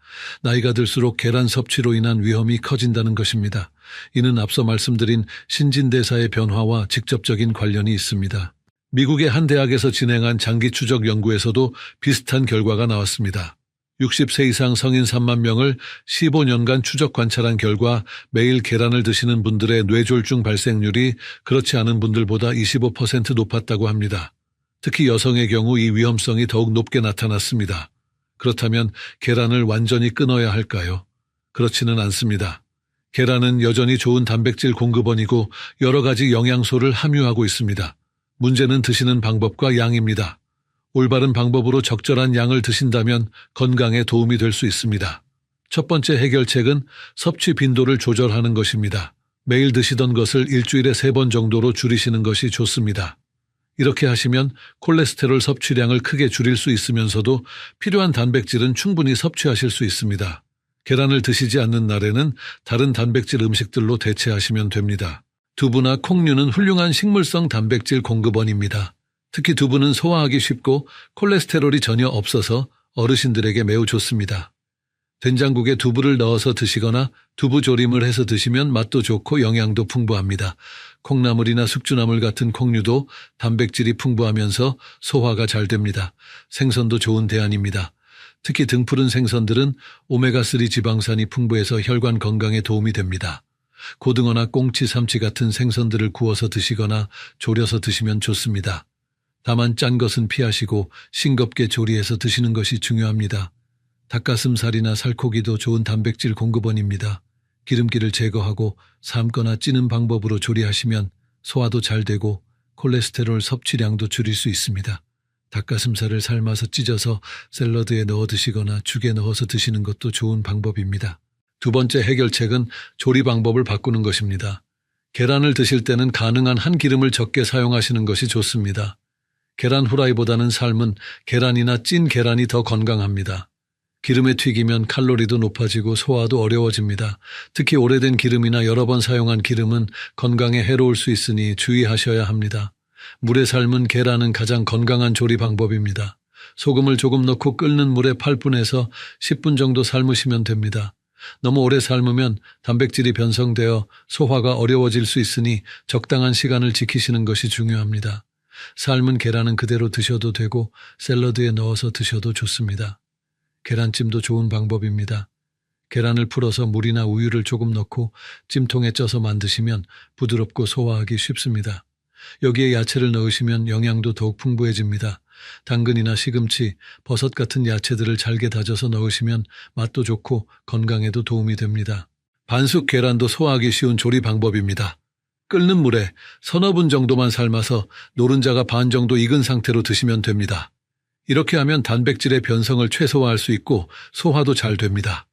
나이가 들수록 계란 섭취로 인한 위험이 커진다는 것입니다. 이는 앞서 말씀드린 신진대사의 변화와 직접적인 관련이 있습니다. 미국의 한 대학에서 진행한 장기 추적 연구에서도 비슷한 결과가 나왔습니다. 60세 이상 성인 3만 명을 15년간 추적 관찰한 결과 매일 계란을 드시는 분들의 뇌졸중 발생률이 그렇지 않은 분들보다 25% 높았다고 합니다. 특히 여성의 경우 이 위험성이 더욱 높게 나타났습니다. 그렇다면 계란을 완전히 끊어야 할까요? 그렇지는 않습니다. 계란은 여전히 좋은 단백질 공급원이고 여러 가지 영양소를 함유하고 있습니다. 문제는 드시는 방법과 양입니다. 올바른 방법으로 적절한 양을 드신다면 건강에 도움이 될 수 있습니다. 첫 번째 해결책은 섭취 빈도를 조절하는 것입니다. 매일 드시던 것을 일주일에 3번 정도로 줄이시는 것이 좋습니다. 이렇게 하시면 콜레스테롤 섭취량을 크게 줄일 수 있으면서도 필요한 단백질은 충분히 섭취하실 수 있습니다. 계란을 드시지 않는 날에는 다른 단백질 음식들로 대체하시면 됩니다. 두부나 콩류는 훌륭한 식물성 단백질 공급원입니다. 특히 두부는 소화하기 쉽고 콜레스테롤이 전혀 없어서 어르신들에게 매우 좋습니다. 된장국에 두부를 넣어서 드시거나 두부 조림을 해서 드시면 맛도 좋고 영양도 풍부합니다. 콩나물이나 숙주나물 같은 콩류도 단백질이 풍부하면서 소화가 잘 됩니다. 생선도 좋은 대안입니다. 특히 등푸른 생선들은 오메가3 지방산이 풍부해서 혈관 건강에 도움이 됩니다. 고등어나 꽁치, 삼치 같은 생선들을 구워서 드시거나 졸여서 드시면 좋습니다. 다만 짠 것은 피하시고 싱겁게 조리해서 드시는 것이 중요합니다. 닭가슴살이나 살코기도 좋은 단백질 공급원입니다. 기름기를 제거하고 삶거나 찌는 방법으로 조리하시면 소화도 잘 되고 콜레스테롤 섭취량도 줄일 수 있습니다. 닭가슴살을 삶아서 찢어서 샐러드에 넣어 드시거나 죽에 넣어서 드시는 것도 좋은 방법입니다. 두 번째 해결책은 조리 방법을 바꾸는 것입니다. 계란을 드실 때는 가능한 한 기름을 적게 사용하시는 것이 좋습니다. 계란 후라이보다는 삶은 계란이나 찐 계란이 더 건강합니다. 기름에 튀기면 칼로리도 높아지고 소화도 어려워집니다. 특히 오래된 기름이나 여러 번 사용한 기름은 건강에 해로울 수 있으니 주의하셔야 합니다. 물에 삶은 계란은 가장 건강한 조리 방법입니다. 소금을 조금 넣고 끓는 물에 8분에서 10분 정도 삶으시면 됩니다. 너무 오래 삶으면 단백질이 변성되어 소화가 어려워질 수 있으니 적당한 시간을 지키시는 것이 중요합니다. 삶은 계란은 그대로 드셔도 되고 샐러드에 넣어서 드셔도 좋습니다. 계란찜도 좋은 방법입니다. 계란을 풀어서 물이나 우유를 조금 넣고 찜통에 쪄서 만드시면 부드럽고 소화하기 쉽습니다. 여기에 야채를 넣으시면 영양도 더욱 풍부해집니다. 당근이나 시금치, 버섯 같은 야채들을 잘게 다져서 넣으시면 맛도 좋고 건강에도 도움이 됩니다. 반숙 계란도 소화하기 쉬운 조리 방법입니다. 끓는 물에 서너 분 정도만 삶아서 노른자가 반 정도 익은 상태로 드시면 됩니다. 이렇게 하면 단백질의 변성을 최소화할 수 있고 소화도 잘 됩니다.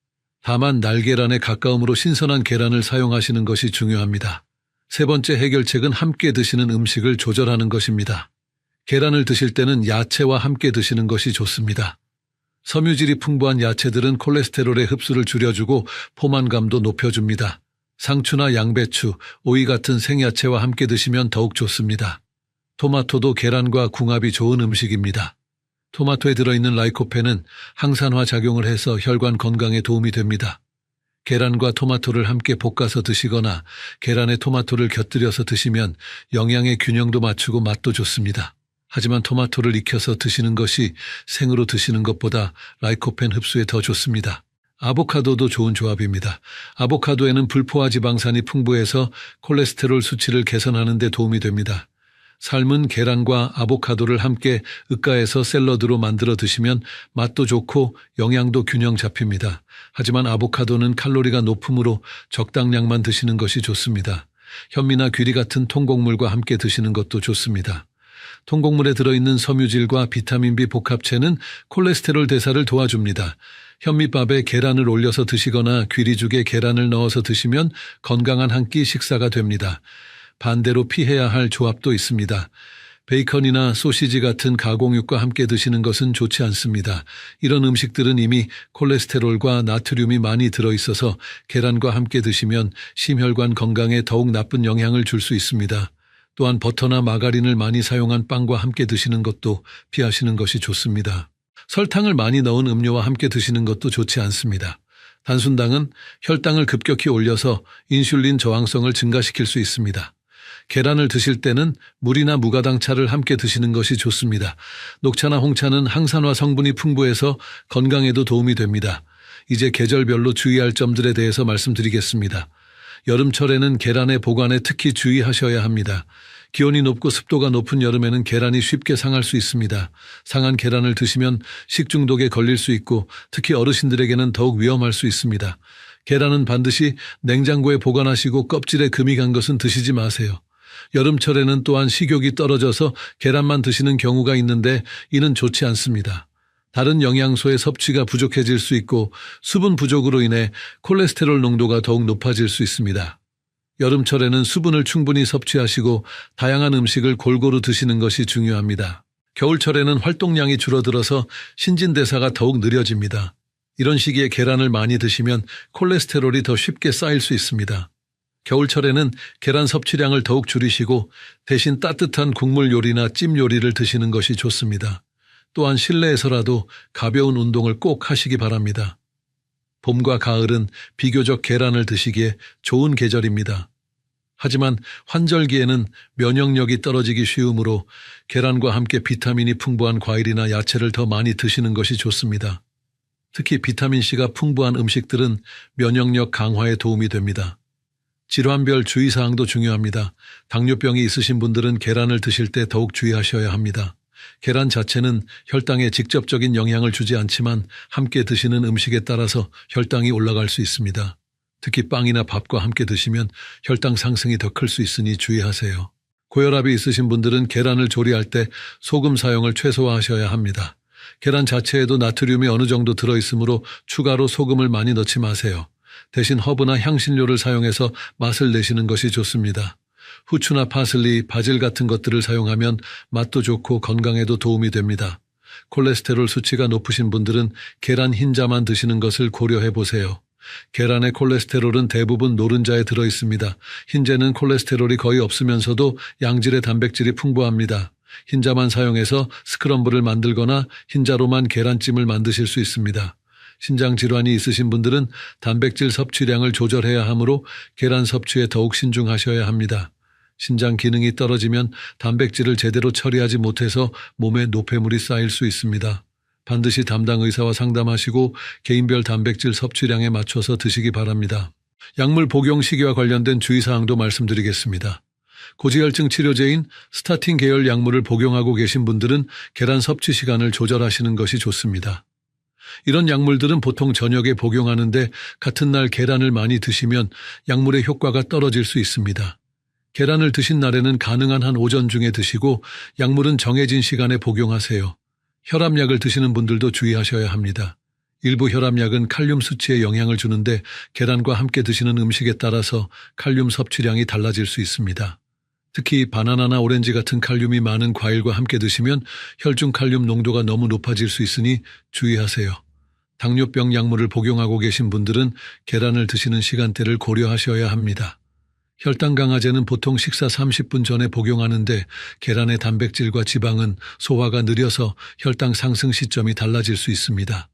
다만 날계란에 가까움으로 신선한 계란을 사용하시는 것이 중요합니다. 세 번째 해결책은 함께 드시는 음식을 조절하는 것입니다. 계란을 드실 때는 야채와 함께 드시는 것이 좋습니다. 섬유질이 풍부한 야채들은 콜레스테롤의 흡수를 줄여주고 포만감도 높여줍니다. 상추나 양배추, 오이 같은 생야채와 함께 드시면 더욱 좋습니다. 토마토도 계란과 궁합이 좋은 음식입니다. 토마토에 들어있는 라이코펜은 항산화 작용을 해서 혈관 건강에 도움이 됩니다. 계란과 토마토를 함께 볶아서 드시거나 계란에 토마토를 곁들여서 드시면 영양의 균형도 맞추고 맛도 좋습니다. 하지만 토마토를 익혀서 드시는 것이 생으로 드시는 것보다 라이코펜 흡수에 더 좋습니다. 아보카도도 좋은 조합입니다. 아보카도에는 불포화 지방산이 풍부해서 콜레스테롤 수치를 개선하는 데 도움이 됩니다. 삶은 계란과 아보카도를 함께 으깨서 샐러드로 만들어 드시면 맛도 좋고 영양도 균형 잡힙니다. 하지만 아보카도는 칼로리가 높으므로 적당량만 드시는 것이 좋습니다. 현미나 귀리 같은 통곡물과 함께 드시는 것도 좋습니다. 통곡물에 들어있는 섬유질과 비타민 B 복합체는 콜레스테롤 대사를 도와줍니다. 현미밥에 계란을 올려서 드시거나 귀리죽에 계란을 넣어서 드시면 건강한 한 끼 식사가 됩니다. 반대로 피해야 할 조합도 있습니다. 베이컨이나 소시지 같은 가공육과 함께 드시는 것은 좋지 않습니다. 이런 음식들은 이미 콜레스테롤과 나트륨이 많이 들어있어서 계란과 함께 드시면 심혈관 건강에 더욱 나쁜 영향을 줄 수 있습니다. 또한 버터나 마가린을 많이 사용한 빵과 함께 드시는 것도 피하시는 것이 좋습니다. 설탕을 많이 넣은 음료와 함께 드시는 것도 좋지 않습니다. 단순당은 혈당을 급격히 올려서 인슐린 저항성을 증가시킬 수 있습니다. 계란을 드실 때는 물이나 무가당차를 함께 드시는 것이 좋습니다. 녹차나 홍차는 항산화 성분이 풍부해서 건강에도 도움이 됩니다. 이제 계절별로 주의할 점들에 대해서 말씀드리겠습니다. 여름철에는 계란의 보관에 특히 주의하셔야 합니다. 기온이 높고 습도가 높은 여름에는 계란이 쉽게 상할 수 있습니다. 상한 계란을 드시면 식중독에 걸릴 수 있고 특히 어르신들에게는 더욱 위험할 수 있습니다. 계란은 반드시 냉장고에 보관하시고 껍질에 금이 간 것은 드시지 마세요. 여름철에는 또한 식욕이 떨어져서 계란만 드시는 경우가 있는데 이는 좋지 않습니다. 다른 영양소의 섭취가 부족해질 수 있고 수분 부족으로 인해 콜레스테롤 농도가 더욱 높아질 수 있습니다. 여름철에는 수분을 충분히 섭취하시고 다양한 음식을 골고루 드시는 것이 중요합니다. 겨울철에는 활동량이 줄어들어서 신진대사가 더욱 느려집니다. 이런 시기에 계란을 많이 드시면 콜레스테롤이 더 쉽게 쌓일 수 있습니다. 겨울철에는 계란 섭취량을 더욱 줄이시고 대신 따뜻한 국물 요리나 찜 요리를 드시는 것이 좋습니다. 또한 실내에서라도 가벼운 운동을 꼭 하시기 바랍니다. 봄과 가을은 비교적 계란을 드시기에 좋은 계절입니다. 하지만 환절기에는 면역력이 떨어지기 쉬우므로 계란과 함께 비타민이 풍부한 과일이나 야채를 더 많이 드시는 것이 좋습니다. 특히 비타민C가 풍부한 음식들은 면역력 강화에 도움이 됩니다. 질환별 주의사항도 중요합니다. 당뇨병이 있으신 분들은 계란을 드실 때 더욱 주의하셔야 합니다. 계란 자체는 혈당에 직접적인 영향을 주지 않지만 함께 드시는 음식에 따라서 혈당이 올라갈 수 있습니다. 특히 빵이나 밥과 함께 드시면 혈당 상승이 더 클 수 있으니 주의하세요. 고혈압이 있으신 분들은 계란을 조리할 때 소금 사용을 최소화하셔야 합니다. 계란 자체에도 나트륨이 어느 정도 들어있으므로 추가로 소금을 많이 넣지 마세요. 대신 허브나 향신료를 사용해서 맛을 내시는 것이 좋습니다. 후추나 파슬리, 바질 같은 것들을 사용하면 맛도 좋고 건강에도 도움이 됩니다. 콜레스테롤 수치가 높으신 분들은 계란 흰자만 드시는 것을 고려해 보세요. 계란의 콜레스테롤은 대부분 노른자에 들어 있습니다. 흰자는 콜레스테롤이 거의 없으면서도 양질의 단백질이 풍부합니다. 흰자만 사용해서 스크럼블을 만들거나 흰자로만 계란찜을 만드실 수 있습니다. 신장 질환이 있으신 분들은 단백질 섭취량을 조절해야 하므로 계란 섭취에 더욱 신중하셔야 합니다. 신장 기능이 떨어지면 단백질을 제대로 처리하지 못해서 몸에 노폐물이 쌓일 수 있습니다. 반드시 담당 의사와 상담하시고 개인별 단백질 섭취량에 맞춰서 드시기 바랍니다. 약물 복용 시기와 관련된 주의사항도 말씀드리겠습니다. 고지혈증 치료제인 스타틴 계열 약물을 복용하고 계신 분들은 계란 섭취 시간을 조절하시는 것이 좋습니다. 이런 약물들은 보통 저녁에 복용하는데 같은 날 계란을 많이 드시면 약물의 효과가 떨어질 수 있습니다. 계란을 드신 날에는 가능한 한 오전 중에 드시고 약물은 정해진 시간에 복용하세요. 혈압약을 드시는 분들도 주의하셔야 합니다. 일부 혈압약은 칼륨 수치에 영향을 주는데 계란과 함께 드시는 음식에 따라서 칼륨 섭취량이 달라질 수 있습니다. 특히 바나나나 오렌지 같은 칼륨이 많은 과일과 함께 드시면 혈중 칼륨 농도가 너무 높아질 수 있으니 주의하세요. 당뇨병 약물을 복용하고 계신 분들은 계란을 드시는 시간대를 고려하셔야 합니다. 혈당 강화제는 보통 식사 30분 전에 복용하는데 계란의 단백질과 지방은 소화가 느려서 혈당 상승 시점이 달라질 수 있습니다.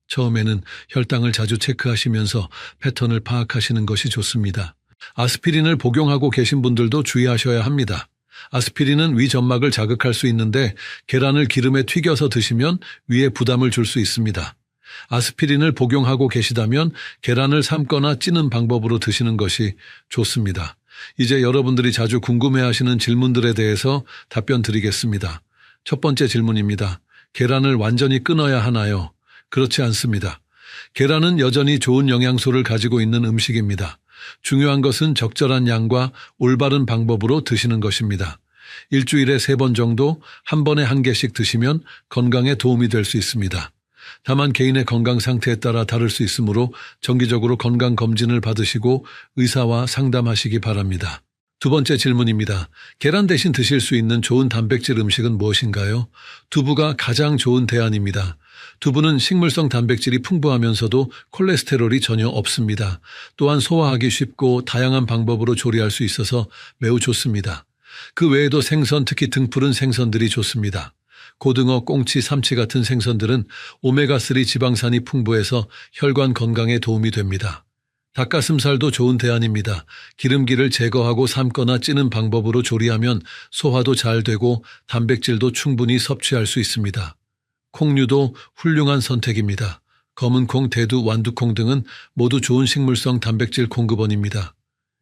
처음에는 혈당을 자주 체크하시면서 패턴을 파악하시는 것이 좋습니다. 아스피린을 복용하고 계신 분들도 주의하셔야 합니다. 아스피린은 위 점막을 자극할 수 있는데 계란을 기름에 튀겨서 드시면 위에 부담을 줄 수 있습니다. 아스피린을 복용하고 계시다면 계란을 삶거나 찌는 방법으로 드시는 것이 좋습니다. 이제 여러분들이 자주 궁금해하시는 질문들에 대해서 답변 드리겠습니다. 첫 번째 질문입니다. 계란을 완전히 끊어야 하나요? 그렇지 않습니다. 계란은 여전히 좋은 영양소를 가지고 있는 음식입니다. 중요한 것은 적절한 양과 올바른 방법으로 드시는 것입니다. 일주일에 3번 정도 한 번에 1개씩 드시면 건강에 도움이 될 수 있습니다. 다만 개인의 건강 상태에 따라 다를 수 있으므로 정기적으로 건강검진을 받으시고 의사와 상담하시기 바랍니다. 두 번째 질문입니다. 계란 대신 드실 수 있는 좋은 단백질 음식은 무엇인가요? 두부가 가장 좋은 대안입니다. 두부는 식물성 단백질이 풍부하면서도 콜레스테롤이 전혀 없습니다. 또한 소화하기 쉽고 다양한 방법으로 조리할 수 있어서 매우 좋습니다. 그 외에도 생선, 특히 등푸른 생선들이 좋습니다. 고등어, 꽁치, 삼치 같은 생선들은 오메가3 지방산이 풍부해서 혈관 건강에 도움이 됩니다. 닭가슴살도 좋은 대안입니다. 기름기를 제거하고 삶거나 찌는 방법으로 조리하면 소화도 잘 되고 단백질도 충분히 섭취할 수 있습니다. 콩류도 훌륭한 선택입니다. 검은콩, 대두, 완두콩 등은 모두 좋은 식물성 단백질 공급원입니다.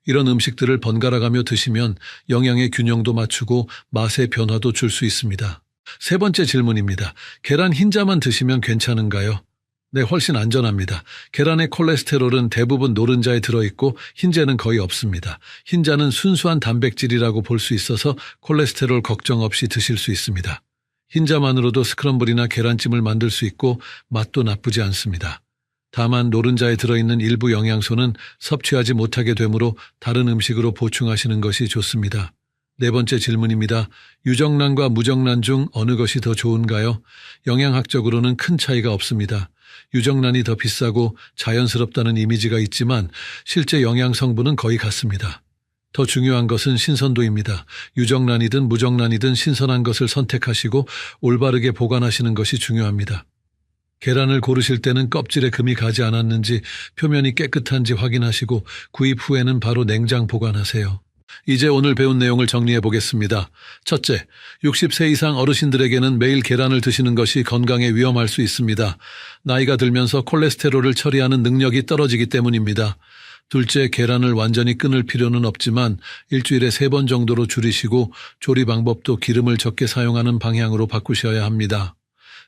이런 음식들을 번갈아가며 드시면 영양의 균형도 맞추고 맛의 변화도 줄 수 있습니다. 세 번째 질문입니다. 계란 흰자만 드시면 괜찮은가요? 네, 훨씬 안전합니다. 계란의 콜레스테롤은 대부분 노른자에 들어있고 흰자는 거의 없습니다. 흰자는 순수한 단백질이라고 볼 수 있어서 콜레스테롤 걱정 없이 드실 수 있습니다. 흰자만으로도 스크럼블이나 계란찜을 만들 수 있고 맛도 나쁘지 않습니다. 다만 노른자에 들어있는 일부 영양소는 섭취하지 못하게 되므로 다른 음식으로 보충하시는 것이 좋습니다. 네 번째 질문입니다. 유정란과 무정란 중 어느 것이 더 좋은가요? 영양학적으로는 큰 차이가 없습니다. 유정란이 더 비싸고 자연스럽다는 이미지가 있지만 실제 영양 성분은 거의 같습니다. 더 중요한 것은 신선도입니다. 유정란이든 무정란이든 신선한 것을 선택하시고 올바르게 보관하시는 것이 중요합니다. 계란을 고르실 때는 껍질에 금이 가지 않았는지 표면이 깨끗한지 확인하시고 구입 후에는 바로 냉장 보관하세요. 이제 오늘 배운 내용을 정리해 보겠습니다. 첫째, 60세 이상 어르신들에게는 매일 계란을 드시는 것이 건강에 위험할 수 있습니다. 나이가 들면서 콜레스테롤을 처리하는 능력이 떨어지기 때문입니다. 둘째, 계란을 완전히 끊을 필요는 없지만 일주일에 3번 정도로 줄이시고 조리 방법도 기름을 적게 사용하는 방향으로 바꾸셔야 합니다.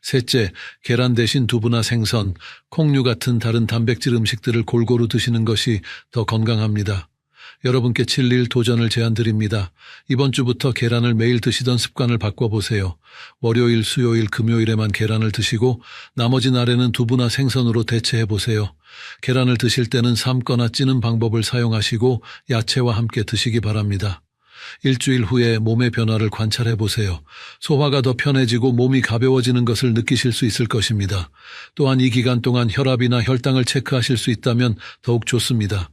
셋째, 계란 대신 두부나 생선, 콩류 같은 다른 단백질 음식들을 골고루 드시는 것이 더 건강합니다. 여러분께 7일 도전을 제안드립니다. 이번 주부터 계란을 매일 드시던 습관을 바꿔보세요. 월요일, 수요일, 금요일에만 계란을 드시고 나머지 날에는 두부나 생선으로 대체해보세요. 계란을 드실 때는 삶거나 찌는 방법을 사용하시고 야채와 함께 드시기 바랍니다. 일주일 후에 몸의 변화를 관찰해보세요. 소화가 더 편해지고 몸이 가벼워지는 것을 느끼실 수 있을 것입니다. 또한 이 기간 동안 혈압이나 혈당을 체크하실 수 있다면 더욱 좋습니다.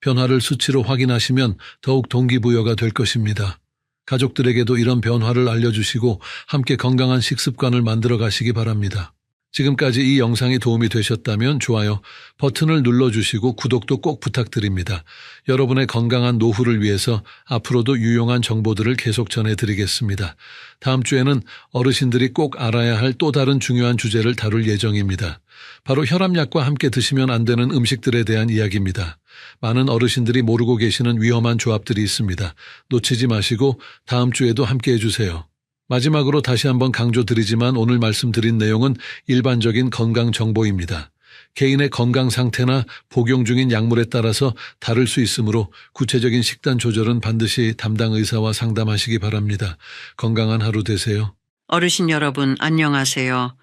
변화를 수치로 확인하시면 더욱 동기부여가 될 것입니다. 가족들에게도 이런 변화를 알려주시고 함께 건강한 식습관을 만들어 가시기 바랍니다. 지금까지 이 영상이 도움이 되셨다면 좋아요 버튼을 눌러주시고 구독도 꼭 부탁드립니다. 여러분의 건강한 노후를 위해서 앞으로도 유용한 정보들을 계속 전해드리겠습니다. 다음 주에는 어르신들이 꼭 알아야 할 또 다른 중요한 주제를 다룰 예정입니다. 바로 혈압약과 함께 드시면 안 되는 음식들에 대한 이야기입니다. 많은 어르신들이 모르고 계시는 위험한 조합들이 있습니다. 놓치지 마시고 다음 주에도 함께 해주세요. 마지막으로 다시 한번 강조드리지만 오늘 말씀드린 내용은 일반적인 건강 정보입니다. 개인의 건강 상태나 복용 중인 약물에 따라서 다를 수 있으므로 구체적인 식단 조절은 반드시 담당 의사와 상담하시기 바랍니다. 건강한 하루 되세요. 어르신 여러분, 안녕하세요.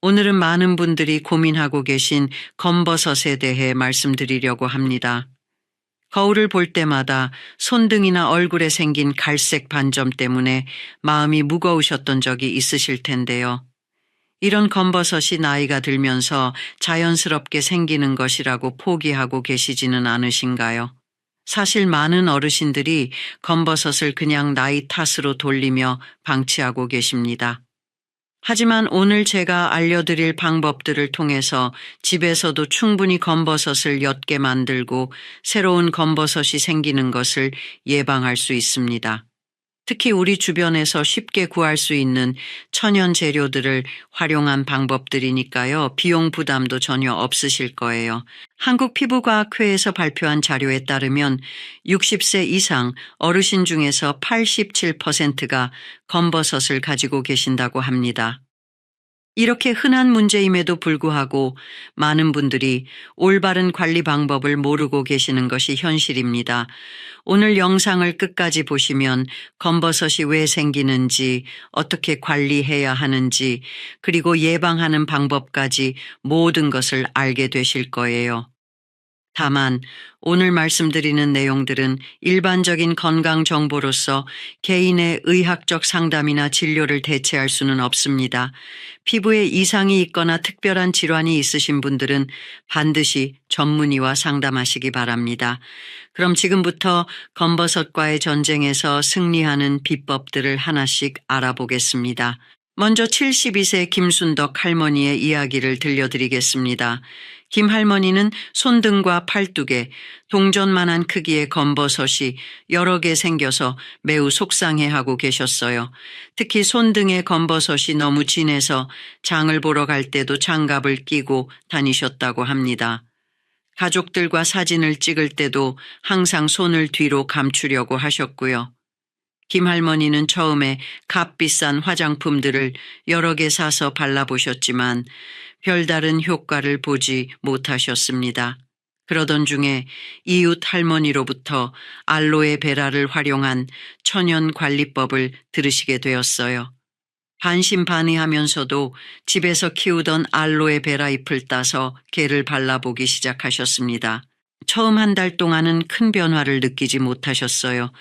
오늘은 많은 분들이 고민하고 계신 검버섯에 대해 말씀드리려고 합니다. 거울을 볼 때마다 손등이나 얼굴에 생긴 갈색 반점 때문에 마음이 무거우셨던 적이 있으실 텐데요. 이런 검버섯이 나이가 들면서 자연스럽게 생기는 것이라고 포기하고 계시지는 않으신가요? 사실 많은 어르신들이 검버섯을 그냥 나이 탓으로 돌리며 방치하고 계십니다. 하지만 오늘 제가 알려드릴 방법들을 통해서 집에서도 충분히 검버섯을 엿게 만들고 새로운 검버섯이 생기는 것을 예방할 수 있습니다. 특히 우리 주변에서 쉽게 구할 수 있는 천연 재료들을 활용한 방법들이니까요. 비용 부담도 전혀 없으실 거예요. 한국피부과학회에서 발표한 자료에 따르면 60세 이상 어르신 중에서 87%가 검버섯을 가지고 계신다고 합니다. 이렇게 흔한 문제임에도 불구하고 많은 분들이 올바른 관리 방법을 모르고 계시는 것이 현실입니다. 오늘 영상을 끝까지 보시면 검버섯이 왜 생기는지, 어떻게 관리해야 하는지, 그리고 예방하는 방법까지 모든 것을 알게 되실 거예요. 다만 오늘 말씀드리는 내용들은 일반적인 건강 정보로서 개인의 의학적 상담이나 진료를 대체할 수는 없습니다. 피부에 이상이 있거나 특별한 질환이 있으신 분들은 반드시 전문의와 상담하시기 바랍니다. 그럼 지금부터 검버섯과의 전쟁에서 승리하는 비법들을 하나씩 알아보겠습니다. 먼저 72세 김순덕 할머니의 이야기를 들려드리겠습니다. 김 할머니는 손등과 팔뚝에 동전만한 크기의 검버섯이 여러 개 생겨서 매우 속상해하고 계셨어요. 특히 손등의 검버섯이 너무 진해서 장을 보러 갈 때도 장갑을 끼고 다니셨다고 합니다. 가족들과 사진을 찍을 때도 항상 손을 뒤로 감추려고 하셨고요. 김 할머니는 처음에 값비싼 화장품들을 여러 개 사서 발라보셨지만 별다른 효과를 보지 못하셨습니다. 그러던 중에 이웃 할머니로부터 알로에베라를 활용한 천연 관리법을 들으시게 되었어요. 반신반의하면서도 집에서 키우던 알로에베라 잎을 따서 개를 발라보기 시작하셨습니다. 처음 한 달 동안은 큰 변화를 느끼지 못하셨어요.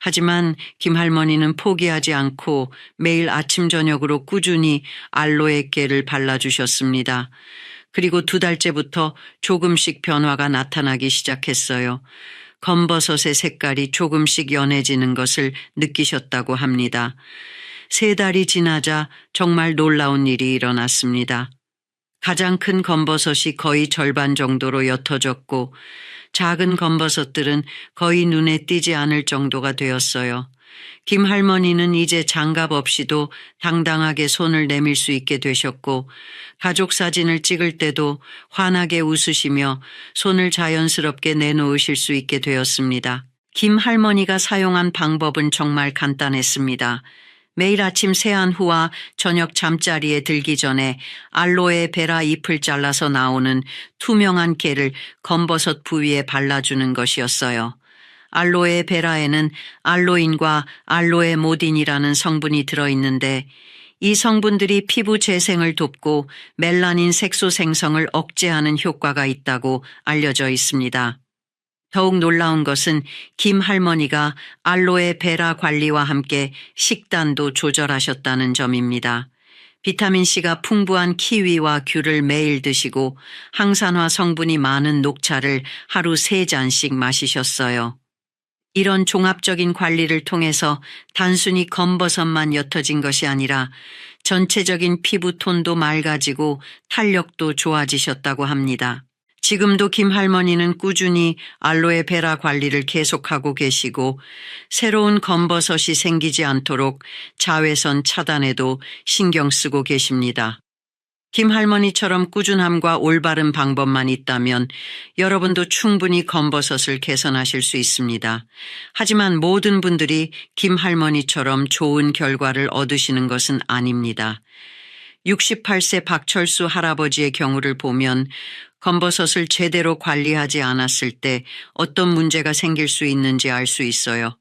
하지만 김 할머니는 포기하지 않고 매일 아침 저녁으로 꾸준히 알로에 깨를 발라주셨습니다. 그리고 2달째부터 조금씩 변화가 나타나기 시작했어요. 검버섯의 색깔이 조금씩 연해지는 것을 느끼셨다고 합니다. 3달이 지나자 정말 놀라운 일이 일어났습니다. 가장 큰 검버섯이 거의 절반 정도로 옅어졌고 작은 검버섯들은 거의 눈에 띄지 않을 정도가 되었어요. 김 할머니는 이제 장갑 없이도 당당하게 손을 내밀 수 있게 되셨고 가족 사진을 찍을 때도 환하게 웃으시며 손을 자연스럽게 내놓으실 수 있게 되었습니다. 김 할머니가 사용한 방법은 정말 간단했습니다. 매일 아침 세안 후와 저녁 잠자리에 들기 전에 알로에 베라 잎을 잘라서 나오는 투명한 게를 검버섯 부위에 발라주는 것이었어요. 알로에 베라에는 알로인과 알로에모딘이라는 성분이 들어있는데 이 성분들이 피부 재생을 돕고 멜라닌 색소 생성을 억제하는 효과가 있다고 알려져 있습니다. 더욱 놀라운 것은 김 할머니가 알로에 베라 관리와 함께 식단도 조절하셨다는 점입니다. 비타민C가 풍부한 키위와 귤을 매일 드시고 항산화 성분이 많은 녹차를 하루 3잔씩 마시셨어요. 이런 종합적인 관리를 통해서 단순히 검버섯만 옅어진 것이 아니라 전체적인 피부톤도 맑아지고 탄력도 좋아지셨다고 합니다. 지금도 김 할머니는 꾸준히 알로에 베라 관리를 계속하고 계시고 새로운 검버섯이 생기지 않도록 자외선 차단에도 신경 쓰고 계십니다. 김 할머니처럼 꾸준함과 올바른 방법만 있다면 여러분도 충분히 검버섯을 개선하실 수 있습니다. 하지만 모든 분들이 김 할머니처럼 좋은 결과를 얻으시는 것은 아닙니다. 68세 박철수 할아버지의 경우를 보면 검버섯을 제대로 관리하지 않았을 때 어떤 문제가 생길 수 있는지 알 수 있어요.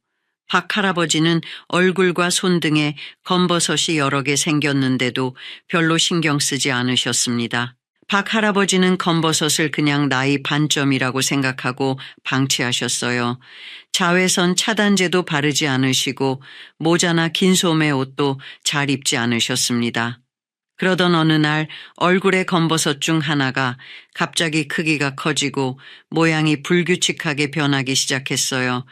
박 할아버지는 얼굴과 손 등에 검버섯이 여러 개 생겼는데도 별로 신경 쓰지 않으셨습니다. 박 할아버지는 검버섯을 그냥 나이 반점이라고 생각하고 방치하셨어요. 자외선 차단제도 바르지 않으시고 모자나 긴 소매 옷도 잘 입지 않으셨습니다. 그러던 어느 날 얼굴의 검버섯 중 하나가 갑자기 크기가 커지고 모양이 불규칙하게 변하기 시작했어요.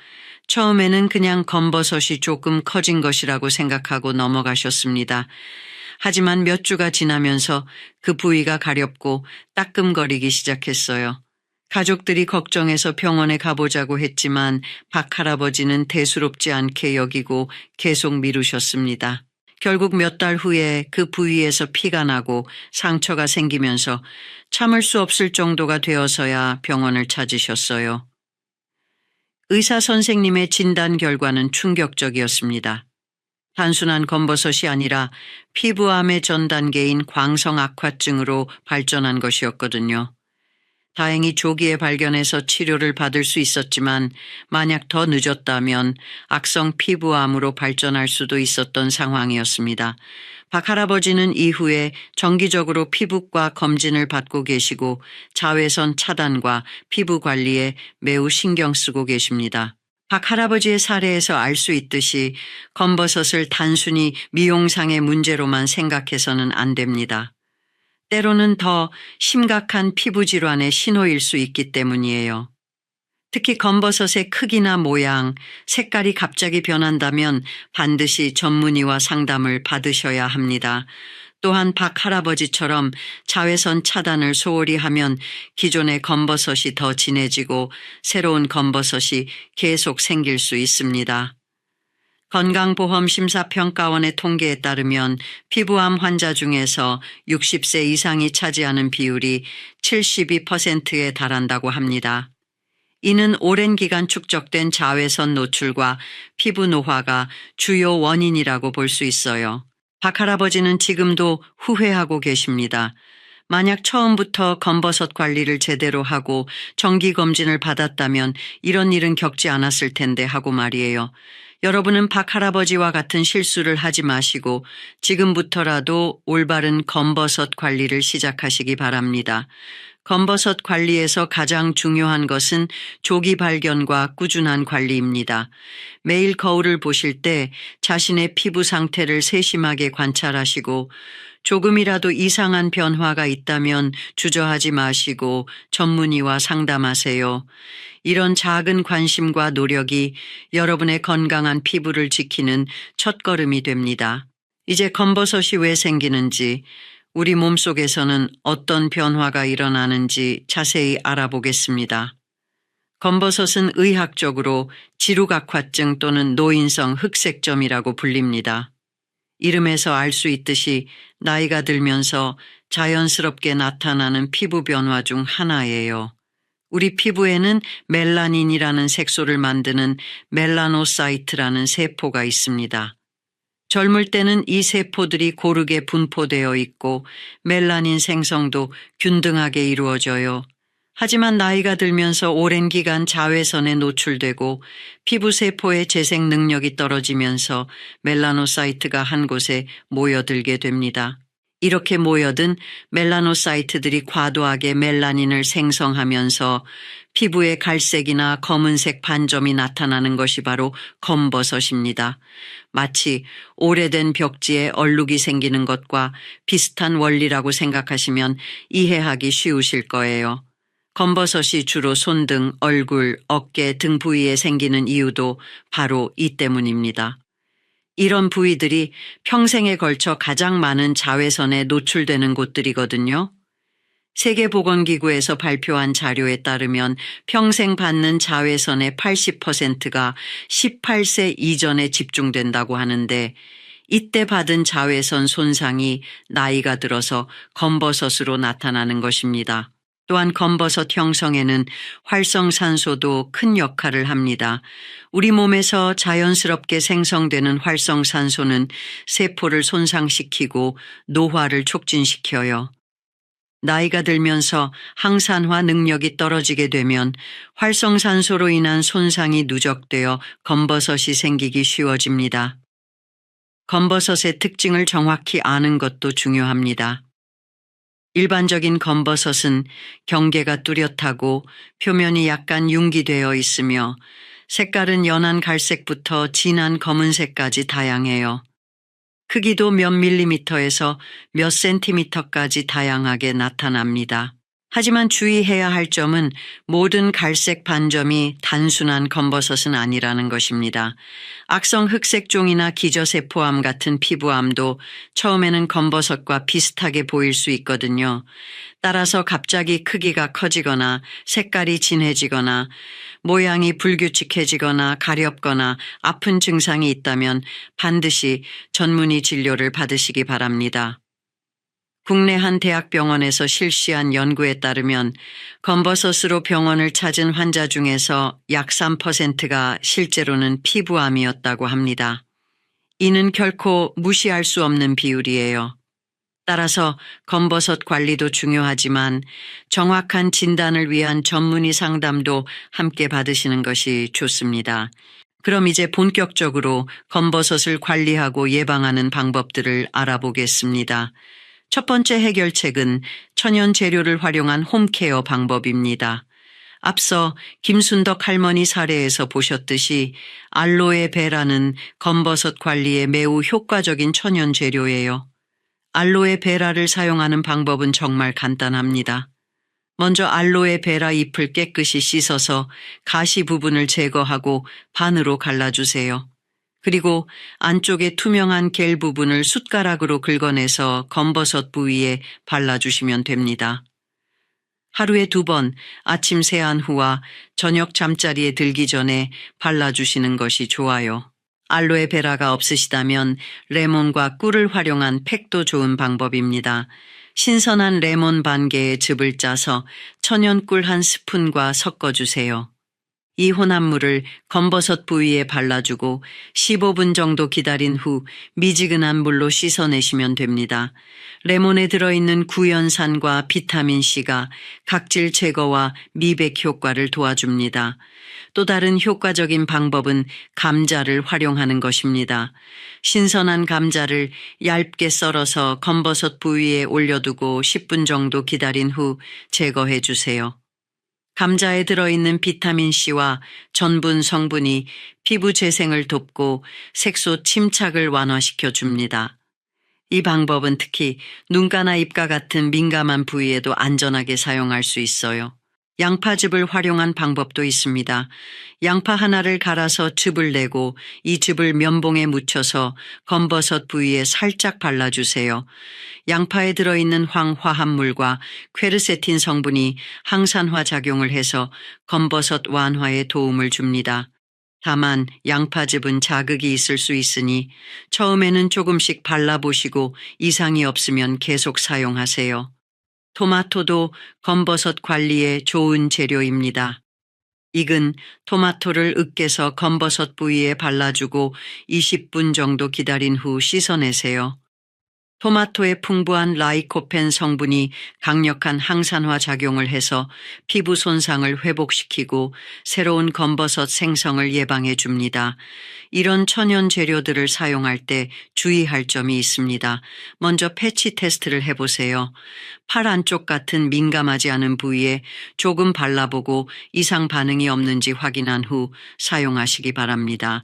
처음에는 그냥 검버섯이 조금 커진 것이라고 생각하고 넘어가셨습니다. 하지만 몇 주가 지나면서 그 부위가 가렵고 따끔거리기 시작했어요. 가족들이 걱정해서 병원에 가보자고 했지만 박 할아버지는 대수롭지 않게 여기고 계속 미루셨습니다. 결국 몇 달 후에 그 부위에서 피가 나고 상처가 생기면서 참을 수 없을 정도가 되어서야 병원을 찾으셨어요. 의사 선생님의 진단 결과는 충격적이었습니다. 단순한 검버섯이 아니라 피부암의 전 단계인 광성악화증으로 발전한 것이었거든요. 다행히 조기에 발견해서 치료를 받을 수 있었지만 만약 더 늦었다면 악성 피부암으로 발전할 수도 있었던 상황이었습니다. 박 할아버지는 이후에 정기적으로 피부과 검진을 받고 계시고 자외선 차단과 피부 관리에 매우 신경 쓰고 계십니다. 박 할아버지의 사례에서 알 수 있듯이 검버섯을 단순히 미용상의 문제로만 생각해서는 안 됩니다. 때로는 더 심각한 피부 질환의 신호일 수 있기 때문이에요. 특히 검버섯의 크기나 모양, 색깔이 갑자기 변한다면 반드시 전문의와 상담을 받으셔야 합니다. 또한 박 할아버지처럼 자외선 차단을 소홀히 하면 기존의 검버섯이 더 진해지고 새로운 검버섯이 계속 생길 수 있습니다. 건강보험심사평가원의 통계에 따르면 피부암 환자 중에서 60세 이상이 차지하는 비율이 72%에 달한다고 합니다. 이는 오랜 기간 축적된 자외선 노출과 피부 노화가 주요 원인이라고 볼 수 있어요. 박 할아버지는 지금도 후회하고 계십니다. 만약 처음부터 검버섯 관리를 제대로 하고 정기검진을 받았다면 이런 일은 겪지 않았을 텐데 하고 말이에요. 여러분은 박 할아버지와 같은 실수를 하지 마시고 지금부터라도 올바른 검버섯 관리를 시작하시기 바랍니다. 검버섯 관리에서 가장 중요한 것은 조기 발견과 꾸준한 관리입니다. 매일 거울을 보실 때 자신의 피부 상태를 세심하게 관찰하시고 조금이라도 이상한 변화가 있다면 주저하지 마시고 전문의와 상담하세요. 이런 작은 관심과 노력이 여러분의 건강한 피부를 지키는 첫걸음이 됩니다. 이제 검버섯이 왜 생기는지, 우리 몸속에서는 어떤 변화가 일어나는지 자세히 알아보겠습니다. 검버섯은 의학적으로 지루각화증 또는 노인성 흑색점이라고 불립니다. 이름에서 알 수 있듯이 나이가 들면서 자연스럽게 나타나는 피부 변화 중 하나예요. 우리 피부에는 멜라닌이라는 색소를 만드는 멜라노사이트라는 세포가 있습니다. 젊을 때는 이 세포들이 고르게 분포되어 있고 멜라닌 생성도 균등하게 이루어져요. 하지만 나이가 들면서 오랜 기간 자외선에 노출되고 피부 세포의 재생 능력이 떨어지면서 멜라노사이트가 한 곳에 모여들게 됩니다. 이렇게 모여든 멜라노사이트들이 과도하게 멜라닌을 생성하면서 피부에 갈색이나 검은색 반점이 나타나는 것이 바로 검버섯입니다. 마치 오래된 벽지에 얼룩이 생기는 것과 비슷한 원리라고 생각하시면 이해하기 쉬우실 거예요. 검버섯이 주로 손등, 얼굴, 어깨 등 부위에 생기는 이유도 바로 이 때문입니다. 이런 부위들이 평생에 걸쳐 가장 많은 자외선에 노출되는 곳들이거든요. 세계보건기구에서 발표한 자료에 따르면 평생 받는 자외선의 80%가 18세 이전에 집중된다고 하는데 이때 받은 자외선 손상이 나이가 들어서 검버섯으로 나타나는 것입니다. 또한 검버섯 형성에는 활성산소도 큰 역할을 합니다. 우리 몸에서 자연스럽게 생성되는 활성산소는 세포를 손상시키고 노화를 촉진시켜요. 나이가 들면서 항산화 능력이 떨어지게 되면 활성산소로 인한 손상이 누적되어 검버섯이 생기기 쉬워집니다. 검버섯의 특징을 정확히 아는 것도 중요합니다. 일반적인 검버섯은 경계가 뚜렷하고 표면이 약간 융기되어 있으며 색깔은 연한 갈색부터 진한 검은색까지 다양해요. 크기도 몇 밀리미터에서 몇 센티미터까지 다양하게 나타납니다. 하지만 주의해야 할 점은 모든 갈색 반점이 단순한 검버섯은 아니라는 것입니다. 악성 흑색종이나 기저세포암 같은 피부암도 처음에는 검버섯과 비슷하게 보일 수 있거든요. 따라서 갑자기 크기가 커지거나 색깔이 진해지거나 모양이 불규칙해지거나 가렵거나 아픈 증상이 있다면 반드시 전문의 진료를 받으시기 바랍니다. 국내 한 대학병원에서 실시한 연구에 따르면 검버섯으로 병원을 찾은 환자 중에서 약 3%가 실제로는 피부암이었다고 합니다. 이는 결코 무시할 수 없는 비율이에요. 따라서 검버섯 관리도 중요하지만 정확한 진단을 위한 전문의 상담도 함께 받으시는 것이 좋습니다. 그럼 이제 본격적으로 검버섯을 관리하고 예방하는 방법들을 알아보겠습니다. 첫 번째 해결책은 천연 재료를 활용한 홈케어 방법입니다. 앞서 김순덕 할머니 사례에서 보셨듯이 알로에베라는 검버섯 관리에 매우 효과적인 천연 재료예요. 알로에베라를 사용하는 방법은 정말 간단합니다. 먼저 알로에베라 잎을 깨끗이 씻어서 가시 부분을 제거하고 반으로 갈라주세요. 그리고 안쪽에 투명한 겔 부분을 숟가락으로 긁어내서 검버섯 부위에 발라주시면 됩니다. 하루에 2번 아침 세안 후와 저녁 잠자리에 들기 전에 발라주시는 것이 좋아요. 알로에베라가 없으시다면 레몬과 꿀을 활용한 팩도 좋은 방법입니다. 신선한 레몬 반 개의 즙을 짜서 천연꿀 1스푼과 섞어주세요. 이 혼합물을 검버섯 부위에 발라주고 15분 정도 기다린 후 미지근한 물로 씻어내시면 됩니다. 레몬에 들어있는 구연산과 비타민C가 각질 제거와 미백 효과를 도와줍니다. 또 다른 효과적인 방법은 감자를 활용하는 것입니다. 신선한 감자를 얇게 썰어서 검버섯 부위에 올려두고 10분 정도 기다린 후 제거해 주세요. 감자에 들어있는 비타민C와 전분 성분이 피부 재생을 돕고 색소 침착을 완화시켜 줍니다. 이 방법은 특히 눈가나 입가 같은 민감한 부위에도 안전하게 사용할 수 있어요. 양파즙을 활용한 방법도 있습니다. 양파 하나를 갈아서 즙을 내고 이 즙을 면봉에 묻혀서 검버섯 부위에 살짝 발라주세요. 양파에 들어있는 황화합물과 퀘르세틴 성분이 항산화 작용을 해서 검버섯 완화에 도움을 줍니다. 다만 양파즙은 자극이 있을 수 있으니 처음에는 조금씩 발라보시고 이상이 없으면 계속 사용하세요. 토마토도 검버섯 관리에 좋은 재료입니다. 익은 토마토를 으깨서 검버섯 부위에 발라주고 20분 정도 기다린 후 씻어내세요. 토마토의 풍부한 라이코펜 성분이 강력한 항산화 작용을 해서 피부 손상을 회복시키고 새로운 검버섯 생성을 예방해 줍니다. 이런 천연 재료들을 사용할 때 주의할 점이 있습니다. 먼저 패치 테스트를 해보세요. 팔 안쪽 같은 민감하지 않은 부위에 조금 발라보고 이상 반응이 없는지 확인한 후 사용하시기 바랍니다.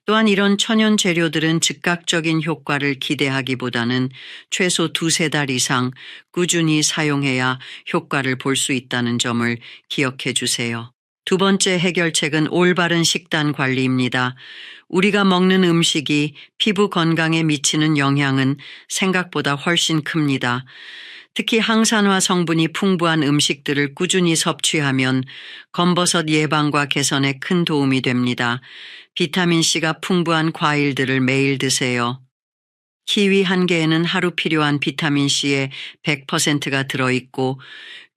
또한 이런 천연 재료들은 즉각적인 효과를 기대하기보다는 최소 2-3달 이상 꾸준히 사용해야 효과를 볼 수 있다는 점을 기억해 주세요. 두 번째 해결책은 올바른 식단 관리입니다. 우리가 먹는 음식이 피부 건강에 미치는 영향은 생각보다 훨씬 큽니다. 특히 항산화 성분이 풍부한 음식들을 꾸준히 섭취하면 검버섯 예방과 개선에 큰 도움이 됩니다. 비타민C가 풍부한 과일들을 매일 드세요. 키위 한 개에는 하루 필요한 비타민C의 100%가 들어있고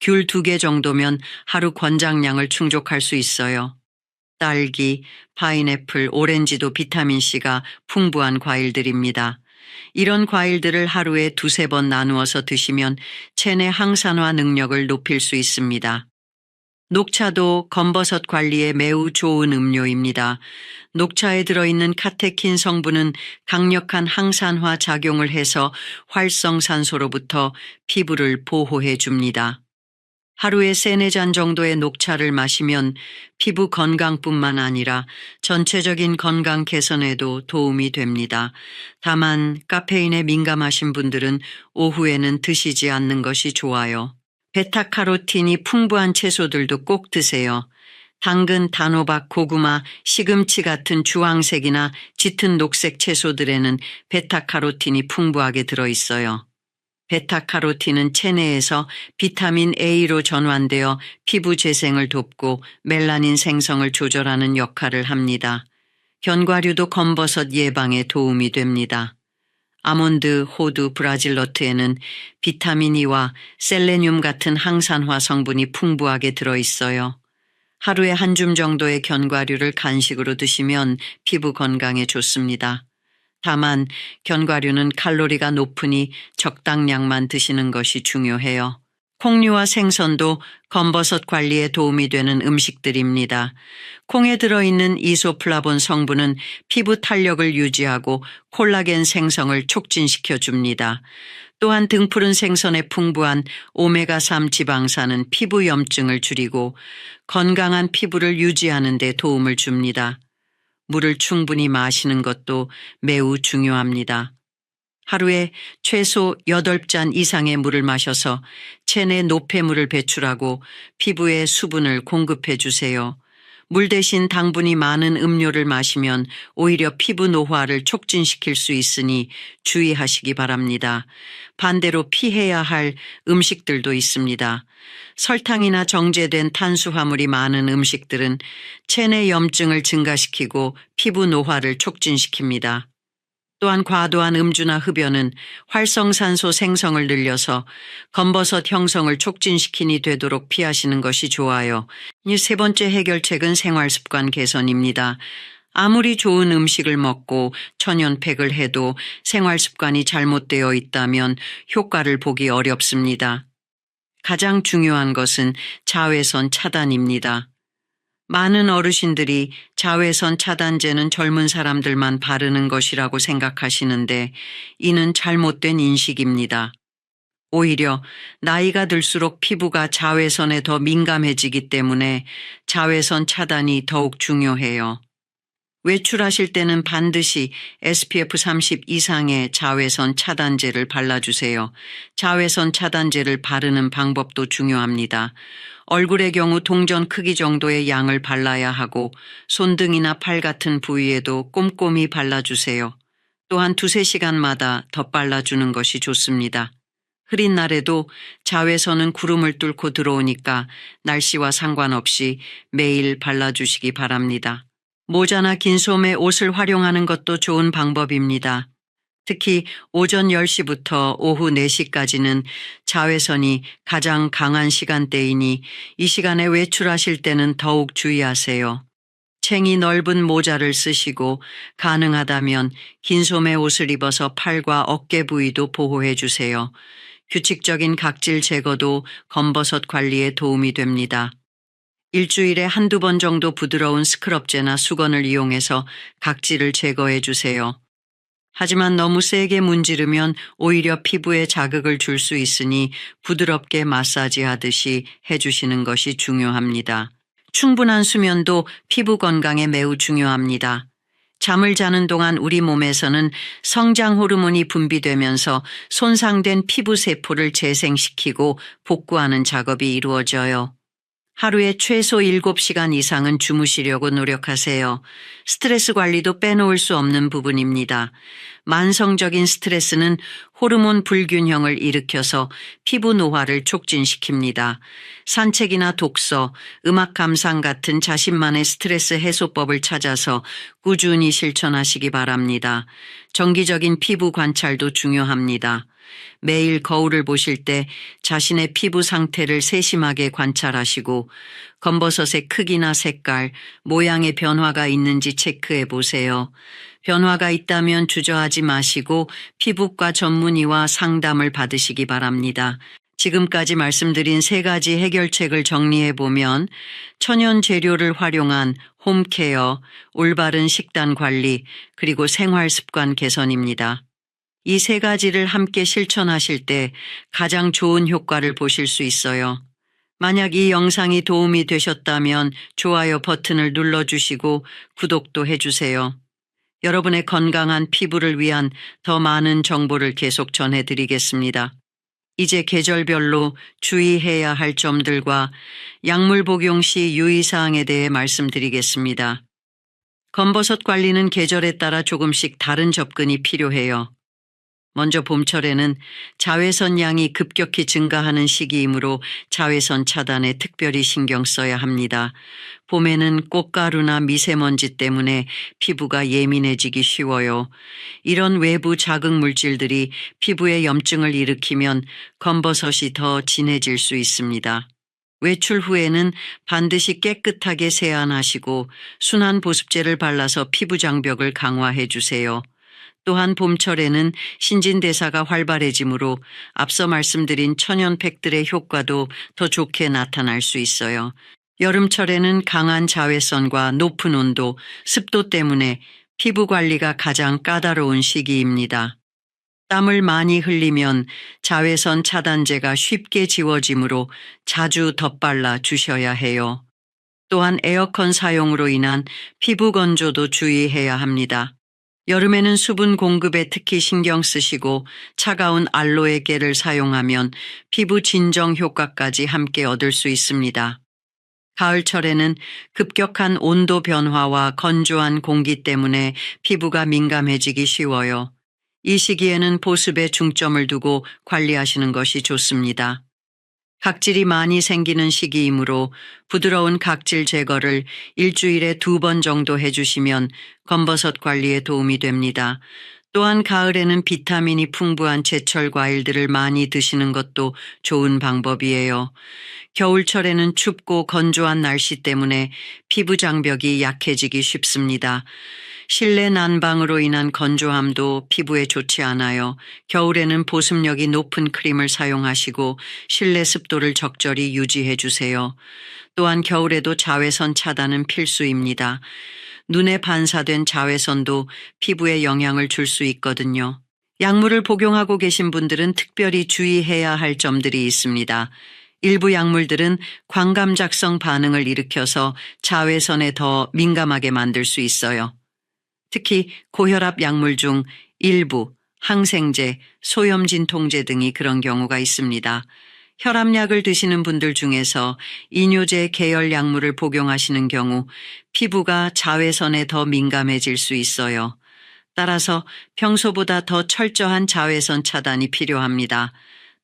귤 2개 정도면 하루 권장량을 충족할 수 있어요. 딸기, 파인애플, 오렌지도 비타민C가 풍부한 과일들입니다. 이런 과일들을 하루에 2-3번 나누어서 드시면 체내 항산화 능력을 높일 수 있습니다. 녹차도 검버섯 관리에 매우 좋은 음료입니다. 녹차에 들어있는 카테킨 성분은 강력한 항산화 작용을 해서 활성산소로부터 피부를 보호해 줍니다. 하루에 3-4잔 정도의 녹차를 마시면 피부 건강뿐만 아니라 전체적인 건강 개선에도 도움이 됩니다. 다만 카페인에 민감하신 분들은 오후에는 드시지 않는 것이 좋아요. 베타카로틴이 풍부한 채소들도 꼭 드세요. 당근, 단호박, 고구마, 시금치 같은 주황색이나 짙은 녹색 채소들에는 베타카로틴이 풍부하게 들어있어요. 베타카로틴은 체내에서 비타민 A로 전환되어 피부 재생을 돕고 멜라닌 생성을 조절하는 역할을 합니다. 견과류도 검버섯 예방에 도움이 됩니다. 아몬드, 호두, 브라질너트에는 비타민 E와 셀레늄 같은 항산화 성분이 풍부하게 들어있어요. 하루에 한 줌 정도의 견과류를 간식으로 드시면 피부 건강에 좋습니다. 다만 견과류는 칼로리가 높으니 적당량만 드시는 것이 중요해요. 콩류와 생선도 검버섯 관리에 도움이 되는 음식들입니다. 콩에 들어있는 이소플라본 성분은 피부 탄력을 유지하고 콜라겐 생성을 촉진시켜 줍니다. 또한 등푸른 생선에 풍부한 오메가3 지방산은 피부 염증을 줄이고 건강한 피부를 유지하는 데 도움을 줍니다. 물을 충분히 마시는 것도 매우 중요합니다. 하루에 최소 8잔 이상의 물을 마셔서 체내 노폐물을 배출하고 피부에 수분을 공급해 주세요. 물 대신 당분이 많은 음료를 마시면 오히려 피부 노화를 촉진시킬 수 있으니 주의하시기 바랍니다. 반대로 피해야 할 음식들도 있습니다. 설탕이나 정제된 탄수화물이 많은 음식들은 체내 염증을 증가시키고 피부 노화를 촉진시킵니다. 또한 과도한 음주나 흡연은 활성산소 생성을 늘려서 검버섯 형성을 촉진시키니 되도록 피하시는 것이 좋아요. 이 세 번째 해결책은 생활습관 개선입니다. 아무리 좋은 음식을 먹고 천연팩을 해도 생활습관이 잘못되어 있다면 효과를 보기 어렵습니다. 가장 중요한 것은 자외선 차단입니다. 많은 어르신들이 자외선 차단제는 젊은 사람들만 바르는 것이라고 생각하시는데 이는 잘못된 인식입니다. 오히려 나이가 들수록 피부가 자외선에 더 민감해지기 때문에 자외선 차단이 더욱 중요해요. 외출하실 때는 반드시 SPF 30 이상의 자외선 차단제를 발라주세요. 자외선 차단제를 바르는 방법도 중요합니다. 얼굴의 경우 동전 크기 정도의 양을 발라야 하고 손등이나 팔 같은 부위에도 꼼꼼히 발라주세요. 또한 2~3시간마다 덧발라주는 것이 좋습니다. 흐린 날에도 자외선은 구름을 뚫고 들어오니까 날씨와 상관없이 매일 발라주시기 바랍니다. 모자나 긴 소매 옷을 활용하는 것도 좋은 방법입니다. 특히 오전 10시부터 오후 4시까지는 자외선이 가장 강한 시간대이니 이 시간에 외출하실 때는 더욱 주의하세요. 챙이 넓은 모자를 쓰시고 가능하다면 긴 소매 옷을 입어서 팔과 어깨 부위도 보호해 주세요. 규칙적인 각질 제거도 검버섯 관리에 도움이 됩니다. 일주일에 1~2번 정도 부드러운 스크럽제나 수건을 이용해서 각질을 제거해 주세요. 하지만 너무 세게 문지르면 오히려 피부에 자극을 줄 수 있으니 부드럽게 마사지하듯이 해주시는 것이 중요합니다. 충분한 수면도 피부 건강에 매우 중요합니다. 잠을 자는 동안 우리 몸에서는 성장 호르몬이 분비되면서 손상된 피부 세포를 재생시키고 복구하는 작업이 이루어져요. 하루에 최소 7시간 이상은 주무시려고 노력하세요. 스트레스 관리도 빼놓을 수 없는 부분입니다. 만성적인 스트레스는 호르몬 불균형을 일으켜서 피부 노화를 촉진시킵니다. 산책이나 독서, 음악 감상 같은 자신만의 스트레스 해소법을 찾아서 꾸준히 실천하시기 바랍니다. 정기적인 피부 관찰도 중요합니다. 매일 거울을 보실 때 자신의 피부 상태를 세심하게 관찰하시고 검버섯의 크기나 색깔, 모양의 변화가 있는지 체크해 보세요. 변화가 있다면 주저하지 마시고 피부과 전문의와 상담을 받으시기 바랍니다. 지금까지 말씀드린 3가지 해결책을 정리해 보면 천연 재료를 활용한 홈케어, 올바른 식단 관리, 그리고 생활 습관 개선입니다. 이 3가지를 함께 실천하실 때 가장 좋은 효과를 보실 수 있어요. 만약 이 영상이 도움이 되셨다면 좋아요 버튼을 눌러주시고 구독도 해주세요. 여러분의 건강한 피부를 위한 더 많은 정보를 계속 전해드리겠습니다. 이제 계절별로 주의해야 할 점들과 약물 복용 시 유의사항에 대해 말씀드리겠습니다. 검버섯 관리는 계절에 따라 조금씩 다른 접근이 필요해요. 먼저 봄철에는 자외선 양이 급격히 증가하는 시기이므로 자외선 차단에 특별히 신경 써야 합니다. 봄에는 꽃가루나 미세먼지 때문에 피부가 예민해지기 쉬워요. 이런 외부 자극 물질들이 피부에 염증을 일으키면 검버섯이 더 진해질 수 있습니다. 외출 후에는 반드시 깨끗하게 세안하시고 순한 보습제를 발라서 피부 장벽을 강화해 주세요. 또한 봄철에는 신진대사가 활발해지므로 앞서 말씀드린 천연팩들의 효과도 더 좋게 나타날 수 있어요. 여름철에는 강한 자외선과 높은 온도, 습도 때문에 피부 관리가 가장 까다로운 시기입니다. 땀을 많이 흘리면 자외선 차단제가 쉽게 지워지므로 자주 덧발라 주셔야 해요. 또한 에어컨 사용으로 인한 피부 건조도 주의해야 합니다. 여름에는 수분 공급에 특히 신경 쓰시고 차가운 알로에 겔을 사용하면 피부 진정 효과까지 함께 얻을 수 있습니다. 가을철에는 급격한 온도 변화와 건조한 공기 때문에 피부가 민감해지기 쉬워요. 이 시기에는 보습에 중점을 두고 관리하시는 것이 좋습니다. 각질이 많이 생기는 시기이므로 부드러운 각질 제거를 일주일에 2번 정도 해주시면 검버섯 관리에 도움이 됩니다. 또한 가을에는 비타민이 풍부한 제철 과일들을 많이 드시는 것도 좋은 방법이에요. 겨울철에는 춥고 건조한 날씨 때문에 피부 장벽이 약해지기 쉽습니다. 실내 난방으로 인한 건조함도 피부에 좋지 않아요. 겨울에는 보습력이 높은 크림을 사용하시고 실내 습도를 적절히 유지해 주세요. 또한 겨울에도 자외선 차단은 필수입니다. 눈에 반사된 자외선도 피부에 영향을 줄 수 있거든요. 약물을 복용하고 계신 분들은 특별히 주의해야 할 점들이 있습니다. 일부 약물들은 광감작성 반응을 일으켜서 자외선에 더 민감하게 만들 수 있어요. 특히 고혈압 약물 중 일부, 항생제, 소염진통제 등이 그런 경우가 있습니다. 혈압약을 드시는 분들 중에서 이뇨제 계열 약물을 복용하시는 경우 피부가 자외선에 더 민감해질 수 있어요. 따라서 평소보다 더 철저한 자외선 차단이 필요합니다.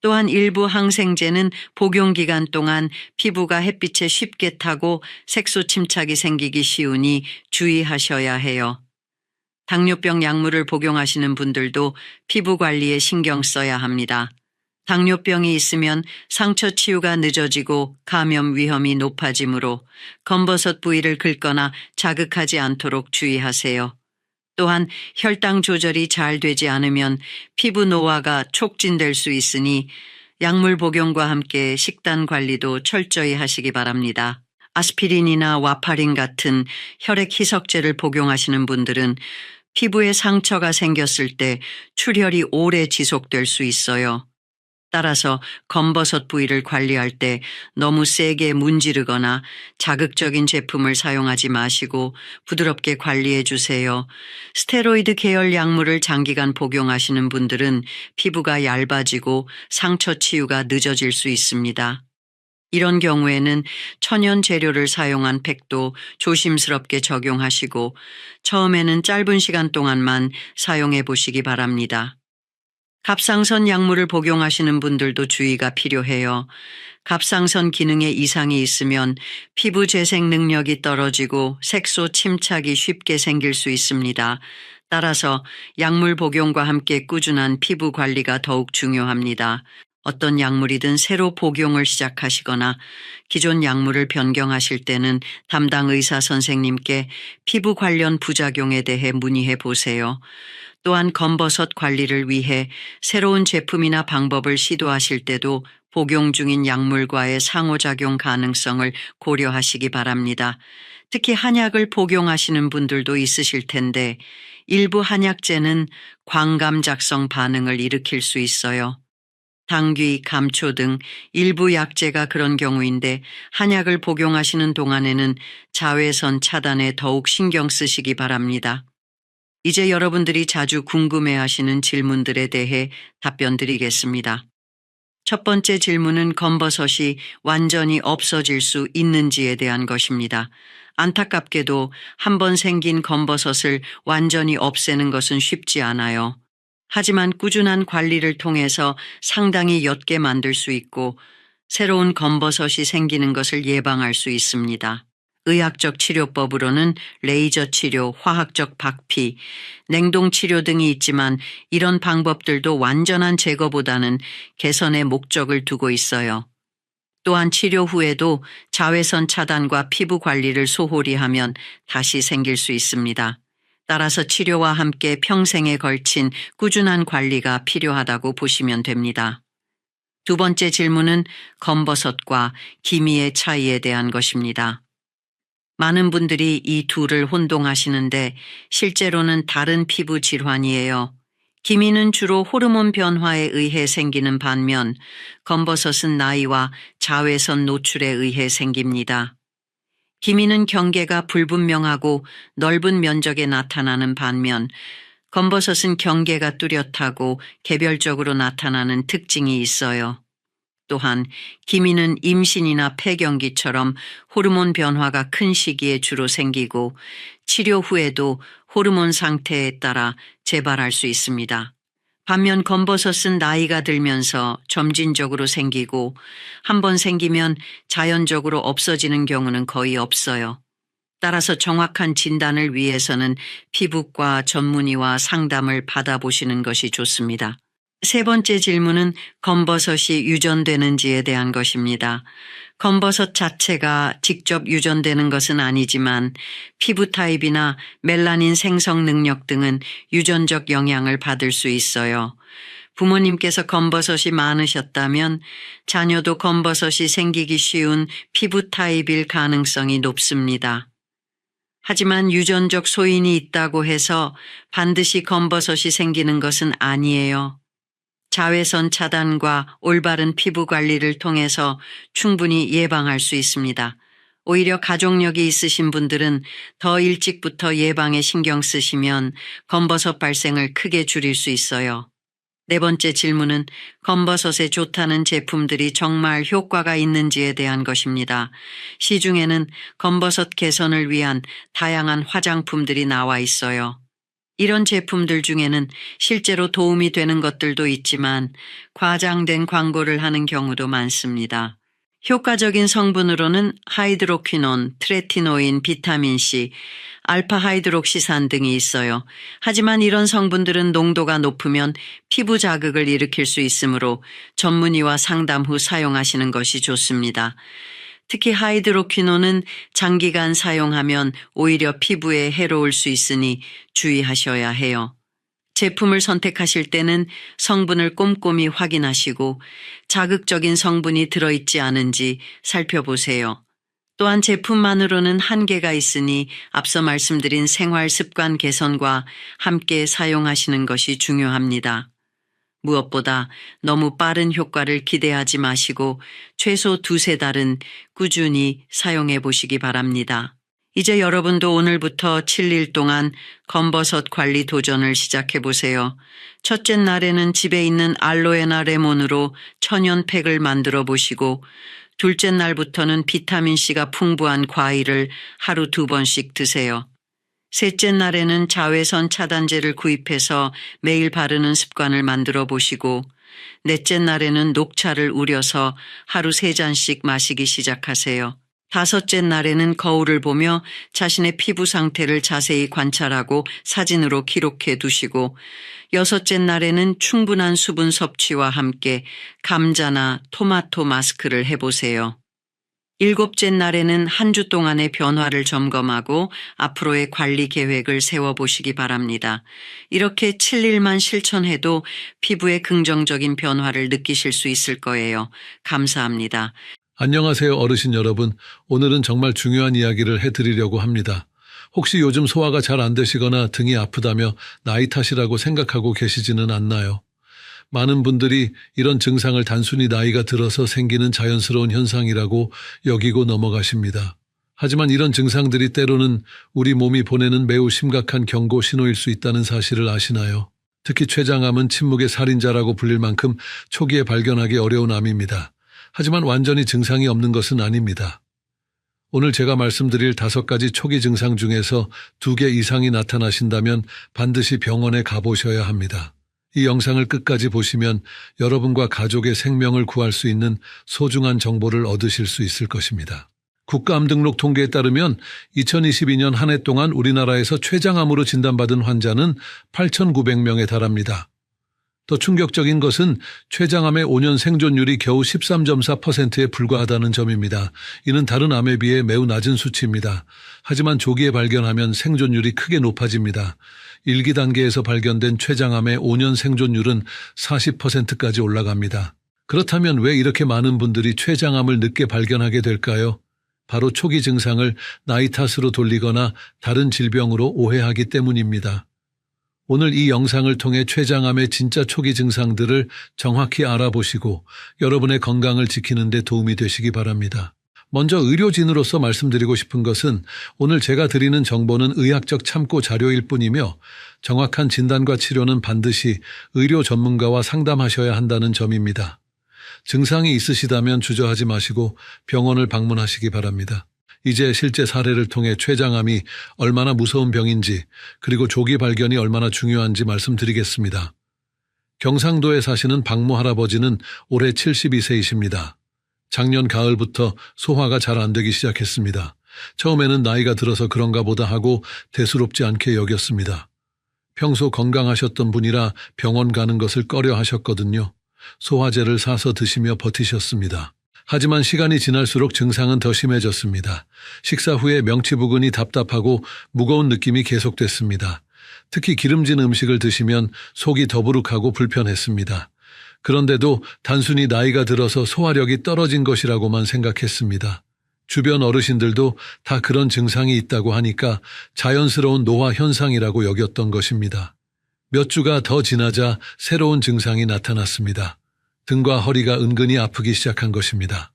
또한 일부 항생제는 복용 기간 동안 피부가 햇빛에 쉽게 타고 색소 침착이 생기기 쉬우니 주의하셔야 해요. 당뇨병 약물을 복용하시는 분들도 피부 관리에 신경 써야 합니다. 당뇨병이 있으면 상처 치유가 늦어지고 감염 위험이 높아지므로 검버섯 부위를 긁거나 자극하지 않도록 주의하세요. 또한 혈당 조절이 잘 되지 않으면 피부 노화가 촉진될 수 있으니 약물 복용과 함께 식단 관리도 철저히 하시기 바랍니다. 아스피린이나 와파린 같은 혈액 희석제를 복용하시는 분들은 피부에 상처가 생겼을 때 출혈이 오래 지속될 수 있어요. 따라서 검버섯 부위를 관리할 때 너무 세게 문지르거나 자극적인 제품을 사용하지 마시고 부드럽게 관리해 주세요. 스테로이드 계열 약물을 장기간 복용하시는 분들은 피부가 얇아지고 상처 치유가 늦어질 수 있습니다. 이런 경우에는 천연 재료를 사용한 팩도 조심스럽게 적용하시고 처음에는 짧은 시간 동안만 사용해 보시기 바랍니다. 갑상선 약물을 복용하시는 분들도 주의가 필요해요. 갑상선 기능에 이상이 있으면 피부 재생 능력이 떨어지고 색소 침착이 쉽게 생길 수 있습니다. 따라서 약물 복용과 함께 꾸준한 피부 관리가 더욱 중요합니다. 어떤 약물이든 새로 복용을 시작하시거나 기존 약물을 변경하실 때는 담당 의사 선생님께 피부 관련 부작용에 대해 문의해 보세요. 또한 검버섯 관리를 위해 새로운 제품이나 방법을 시도하실 때도 복용 중인 약물과의 상호작용 가능성을 고려하시기 바랍니다. 특히 한약을 복용하시는 분들도 있으실 텐데 일부 한약재는 광감작성 반응을 일으킬 수 있어요. 당귀, 감초 등 일부 약재가 그런 경우인데 한약을 복용하시는 동안에는 자외선 차단에 더욱 신경 쓰시기 바랍니다. 이제 여러분들이 자주 궁금해하시는 질문들에 대해 답변 드리겠습니다. 첫 번째 질문은 검버섯이 완전히 없어질 수 있는지에 대한 것입니다. 안타깝게도 한번 생긴 검버섯을 완전히 없애는 것은 쉽지 않아요. 하지만 꾸준한 관리를 통해서 상당히 옅게 만들 수 있고 새로운 검버섯이 생기는 것을 예방할 수 있습니다. 의학적 치료법으로는 레이저 치료, 화학적 박피, 냉동 치료 등이 있지만 이런 방법들도 완전한 제거보다는 개선의 목적을 두고 있어요. 또한 치료 후에도 자외선 차단과 피부 관리를 소홀히 하면 다시 생길 수 있습니다. 따라서 치료와 함께 평생에 걸친 꾸준한 관리가 필요하다고 보시면 됩니다. 두 번째 질문은 검버섯과 기미의 차이에 대한 것입니다. 많은 분들이 이 둘을 혼동하시는데 실제로는 다른 피부 질환이에요. 기미는 주로 호르몬 변화에 의해 생기는 반면 검버섯은 나이와 자외선 노출에 의해 생깁니다. 기미는 경계가 불분명하고 넓은 면적에 나타나는 반면 검버섯은 경계가 뚜렷하고 개별적으로 나타나는 특징이 있어요. 또한 기미는 임신이나 폐경기처럼 호르몬 변화가 큰 시기에 주로 생기고 치료 후에도 호르몬 상태에 따라 재발할 수 있습니다. 반면 검버섯은 나이가 들면서 점진적으로 생기고 한번 생기면 자연적으로 없어지는 경우는 거의 없어요. 따라서 정확한 진단을 위해서는 피부과 전문의와 상담을 받아보시는 것이 좋습니다. 세 번째 질문은 검버섯이 유전되는지에 대한 것입니다. 검버섯 자체가 직접 유전되는 것은 아니지만 피부 타입이나 멜라닌 생성 능력 등은 유전적 영향을 받을 수 있어요. 부모님께서 검버섯이 많으셨다면 자녀도 검버섯이 생기기 쉬운 피부 타입일 가능성이 높습니다. 하지만 유전적 소인이 있다고 해서 반드시 검버섯이 생기는 것은 아니에요. 자외선 차단과 올바른 피부 관리를 통해서 충분히 예방할 수 있습니다. 오히려 가족력이 있으신 분들은 더 일찍부터 예방에 신경 쓰시면 검버섯 발생을 크게 줄일 수 있어요. 네 번째 질문은 검버섯에 좋다는 제품들이 정말 효과가 있는지에 대한 것입니다. 시중에는 검버섯 개선을 위한 다양한 화장품들이 나와 있어요. 이런 제품들 중에는 실제로 도움이 되는 것들도 있지만 과장된 광고를 하는 경우도 많습니다. 효과적인 성분으로는 하이드로퀴논, 트레티노인, 비타민C, 알파하이드록시산 등이 있어요. 하지만 이런 성분들은 농도가 높으면 피부 자극을 일으킬 수 있으므로 전문의와 상담 후 사용하시는 것이 좋습니다. 특히 하이드로퀴논은 장기간 사용하면 오히려 피부에 해로울 수 있으니 주의하셔야 해요. 제품을 선택하실 때는 성분을 꼼꼼히 확인하시고 자극적인 성분이 들어있지 않은지 살펴보세요. 또한 제품만으로는 한계가 있으니 앞서 말씀드린 생활 습관 개선과 함께 사용하시는 것이 중요합니다. 무엇보다 너무 빠른 효과를 기대하지 마시고 최소 2-3달은 꾸준히 사용해 보시기 바랍니다. 이제 여러분도 오늘부터 7일 동안 검버섯 관리 도전을 시작해 보세요. 첫째 날에는 집에 있는 알로에나 레몬으로 천연팩을 만들어 보시고 둘째 날부터는 비타민C가 풍부한 과일을 하루 2번씩 드세요. 셋째 날에는 자외선 차단제를 구입해서 매일 바르는 습관을 만들어 보시고 넷째 날에는 녹차를 우려서 하루 3잔씩 마시기 시작하세요. 다섯째 날에는 거울을 보며 자신의 피부 상태를 자세히 관찰하고 사진으로 기록해 두시고 여섯째 날에는 충분한 수분 섭취와 함께 감자나 토마토 마스크를 해보세요. 일곱째 날에는 한 주 동안의 변화를 점검하고 앞으로의 관리 계획을 세워보시기 바랍니다. 이렇게 7일만 실천해도 피부에 긍정적인 변화를 느끼실 수 있을 거예요. 감사합니다. 안녕하세요, 어르신 여러분. 오늘은 정말 중요한 이야기를 해드리려고 합니다. 혹시 요즘 소화가 잘 안 되시거나 등이 아프다며 나이 탓이라고 생각하고 계시지는 않나요? 많은 분들이 이런 증상을 단순히 나이가 들어서 생기는 자연스러운 현상이라고 여기고 넘어가십니다. 하지만 이런 증상들이 때로는 우리 몸이 보내는 매우 심각한 경고 신호일 수 있다는 사실을 아시나요? 특히 췌장암은 침묵의 살인자라고 불릴 만큼 초기에 발견하기 어려운 암입니다. 하지만 완전히 증상이 없는 것은 아닙니다. 오늘 제가 말씀드릴 5가지 초기 증상 중에서 2개 이상이 나타나신다면 반드시 병원에 가보셔야 합니다. 이 영상을 끝까지 보시면 여러분과 가족의 생명을 구할 수 있는 소중한 정보를 얻으실 수 있을 것입니다. 국가암 등록 통계에 따르면 2022년 한 해 동안 우리나라에서 췌장암으로 진단받은 환자는 8,900명에 달합니다. 더 충격적인 것은 췌장암의 5년 생존율이 겨우 13.4%에 불과하다는 점입니다. 이는 다른 암에 비해 매우 낮은 수치입니다. 하지만 조기에 발견하면 생존율이 크게 높아집니다. 1기 단계에서 발견된 췌장암의 5년 생존율은 40%까지 올라갑니다. 그렇다면 왜 이렇게 많은 분들이 췌장암을 늦게 발견하게 될까요? 바로 초기 증상을 나이 탓으로 돌리거나 다른 질병으로 오해하기 때문입니다. 오늘 이 영상을 통해 췌장암의 진짜 초기 증상들을 정확히 알아보시고 여러분의 건강을 지키는 데 도움이 되시기 바랍니다. 먼저 의료진으로서 말씀드리고 싶은 것은 오늘 제가 드리는 정보는 의학적 참고 자료일 뿐이며 정확한 진단과 치료는 반드시 의료 전문가와 상담하셔야 한다는 점입니다. 증상이 있으시다면 주저하지 마시고 병원을 방문하시기 바랍니다. 이제 실제 사례를 통해 췌장암이 얼마나 무서운 병인지 그리고 조기 발견이 얼마나 중요한지 말씀드리겠습니다. 경상도에 사시는 박모 할아버지는 올해 72세이십니다. 작년 가을부터 소화가 잘 안 되기 시작했습니다. 처음에는 나이가 들어서 그런가 보다 하고 대수롭지 않게 여겼습니다. 평소 건강하셨던 분이라 병원 가는 것을 꺼려 하셨거든요. 소화제를 사서 드시며 버티셨습니다. 하지만 시간이 지날수록 증상은 더 심해졌습니다. 식사 후에 명치 부근이 답답하고 무거운 느낌이 계속됐습니다. 특히 기름진 음식을 드시면 속이 더부룩하고 불편했습니다. 그런데도 단순히 나이가 들어서 소화력이 떨어진 것이라고만 생각했습니다. 주변 어르신들도 다 그런 증상이 있다고 하니까 자연스러운 노화 현상이라고 여겼던 것입니다. 몇 주가 더 지나자 새로운 증상이 나타났습니다. 등과 허리가 은근히 아프기 시작한 것입니다.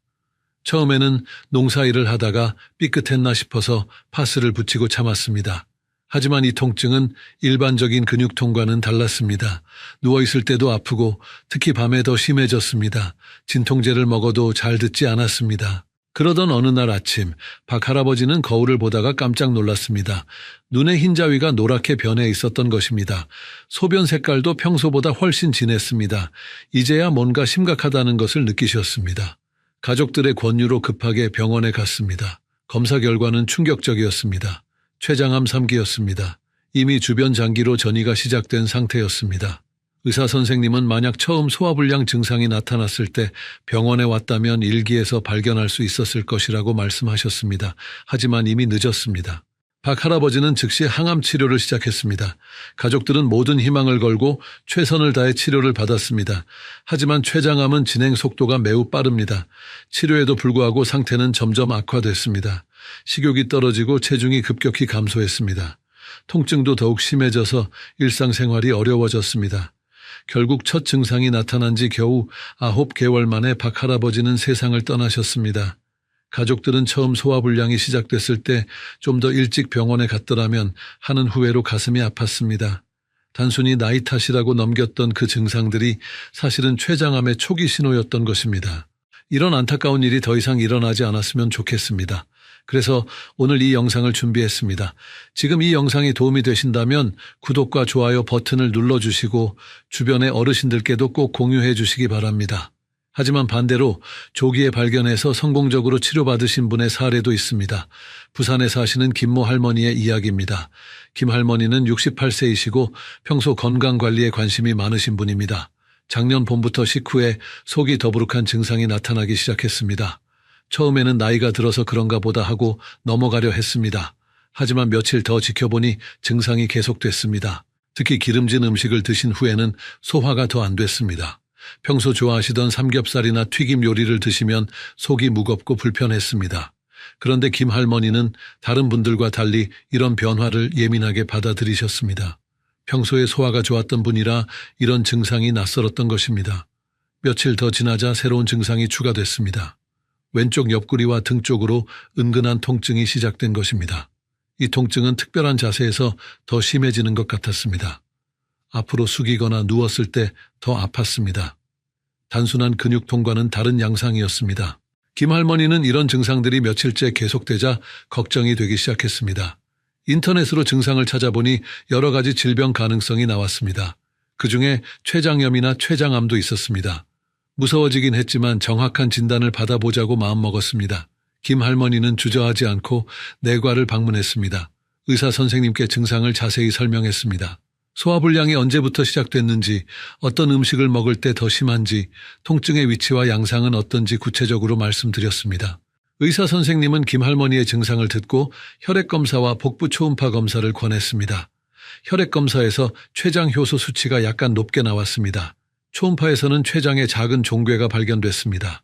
처음에는 농사일을 하다가 삐끗했나 싶어서 파스를 붙이고 참았습니다. 하지만 이 통증은 일반적인 근육통과는 달랐습니다. 누워있을 때도 아프고 특히 밤에 더 심해졌습니다. 진통제를 먹어도 잘 듣지 않았습니다. 그러던 어느 날 아침 박 할아버지는 거울을 보다가 깜짝 놀랐습니다. 눈의 흰자위가 노랗게 변해 있었던 것입니다. 소변 색깔도 평소보다 훨씬 진했습니다. 이제야 뭔가 심각하다는 것을 느끼셨습니다. 가족들의 권유로 급하게 병원에 갔습니다. 검사 결과는 충격적이었습니다. 췌장암 3기였습니다. 이미 주변 장기로 전이가 시작된 상태였습니다. 의사 선생님은 만약 처음 소화불량 증상이 나타났을 때 병원에 왔다면 1기에서 발견할 수 있었을 것이라고 말씀하셨습니다. 하지만 이미 늦었습니다. 박 할아버지는 즉시 항암 치료를 시작했습니다. 가족들은 모든 희망을 걸고 최선을 다해 치료를 받았습니다. 하지만 췌장암은 진행 속도가 매우 빠릅니다. 치료에도 불구하고 상태는 점점 악화됐습니다. 식욕이 떨어지고 체중이 급격히 감소했습니다. 통증도 더욱 심해져서 일상생활이 어려워졌습니다. 결국 첫 증상이 나타난 지 겨우 9개월 만에 박 할아버지는 세상을 떠나셨습니다. 가족들은 처음 소화불량이 시작됐을 때 좀 더 일찍 병원에 갔더라면 하는 후회로 가슴이 아팠습니다. 단순히 나이 탓이라고 넘겼던 그 증상들이 사실은 췌장암의 초기 신호였던 것입니다. 이런 안타까운 일이 더 이상 일어나지 않았으면 좋겠습니다. 그래서 오늘 이 영상을 준비했습니다. 지금 이 영상이 도움이 되신다면 구독과 좋아요 버튼을 눌러주시고 주변의 어르신들께도 꼭 공유해 주시기 바랍니다. 하지만 반대로 조기에 발견해서 성공적으로 치료받으신 분의 사례도 있습니다. 부산에 사시는 김모 할머니의 이야기입니다. 김 할머니는 68세이시고 평소 건강관리에 관심이 많으신 분입니다. 작년 봄부터 식후에 속이 더부룩한 증상이 나타나기 시작했습니다. 처음에는 나이가 들어서 그런가 보다 하고 넘어가려 했습니다. 하지만 며칠 더 지켜보니 증상이 계속됐습니다. 특히 기름진 음식을 드신 후에는 소화가 더 안 됐습니다. 평소 좋아하시던 삼겹살이나 튀김 요리를 드시면 속이 무겁고 불편했습니다. 그런데 김 할머니는 다른 분들과 달리 이런 변화를 예민하게 받아들이셨습니다. 평소에 소화가 좋았던 분이라 이런 증상이 낯설었던 것입니다. 며칠 더 지나자 새로운 증상이 추가됐습니다. 왼쪽 옆구리와 등 쪽으로 은근한 통증이 시작된 것입니다. 이 통증은 특별한 자세에서 더 심해지는 것 같았습니다. 앞으로 숙이거나 누웠을 때 더 아팠습니다. 단순한 근육통과는 다른 양상이었습니다. 김 할머니는 이런 증상들이 며칠째 계속되자 걱정이 되기 시작했습니다. 인터넷으로 증상을 찾아보니 여러 가지 질병 가능성이 나왔습니다. 그중에 췌장염이나 췌장암도 있었습니다. 무서워지긴 했지만 정확한 진단을 받아보자고 마음먹었습니다. 김 할머니는 주저하지 않고 내과를 방문했습니다. 의사 선생님께 증상을 자세히 설명했습니다. 소화불량이 언제부터 시작됐는지, 어떤 음식을 먹을 때 더 심한지, 통증의 위치와 양상은 어떤지 구체적으로 말씀드렸습니다. 의사 선생님은 김 할머니의 증상을 듣고 혈액검사와 복부 초음파 검사를 권했습니다. 혈액검사에서 췌장 효소 수치가 약간 높게 나왔습니다. 초음파에서는 췌장의 작은 종괴가 발견됐습니다.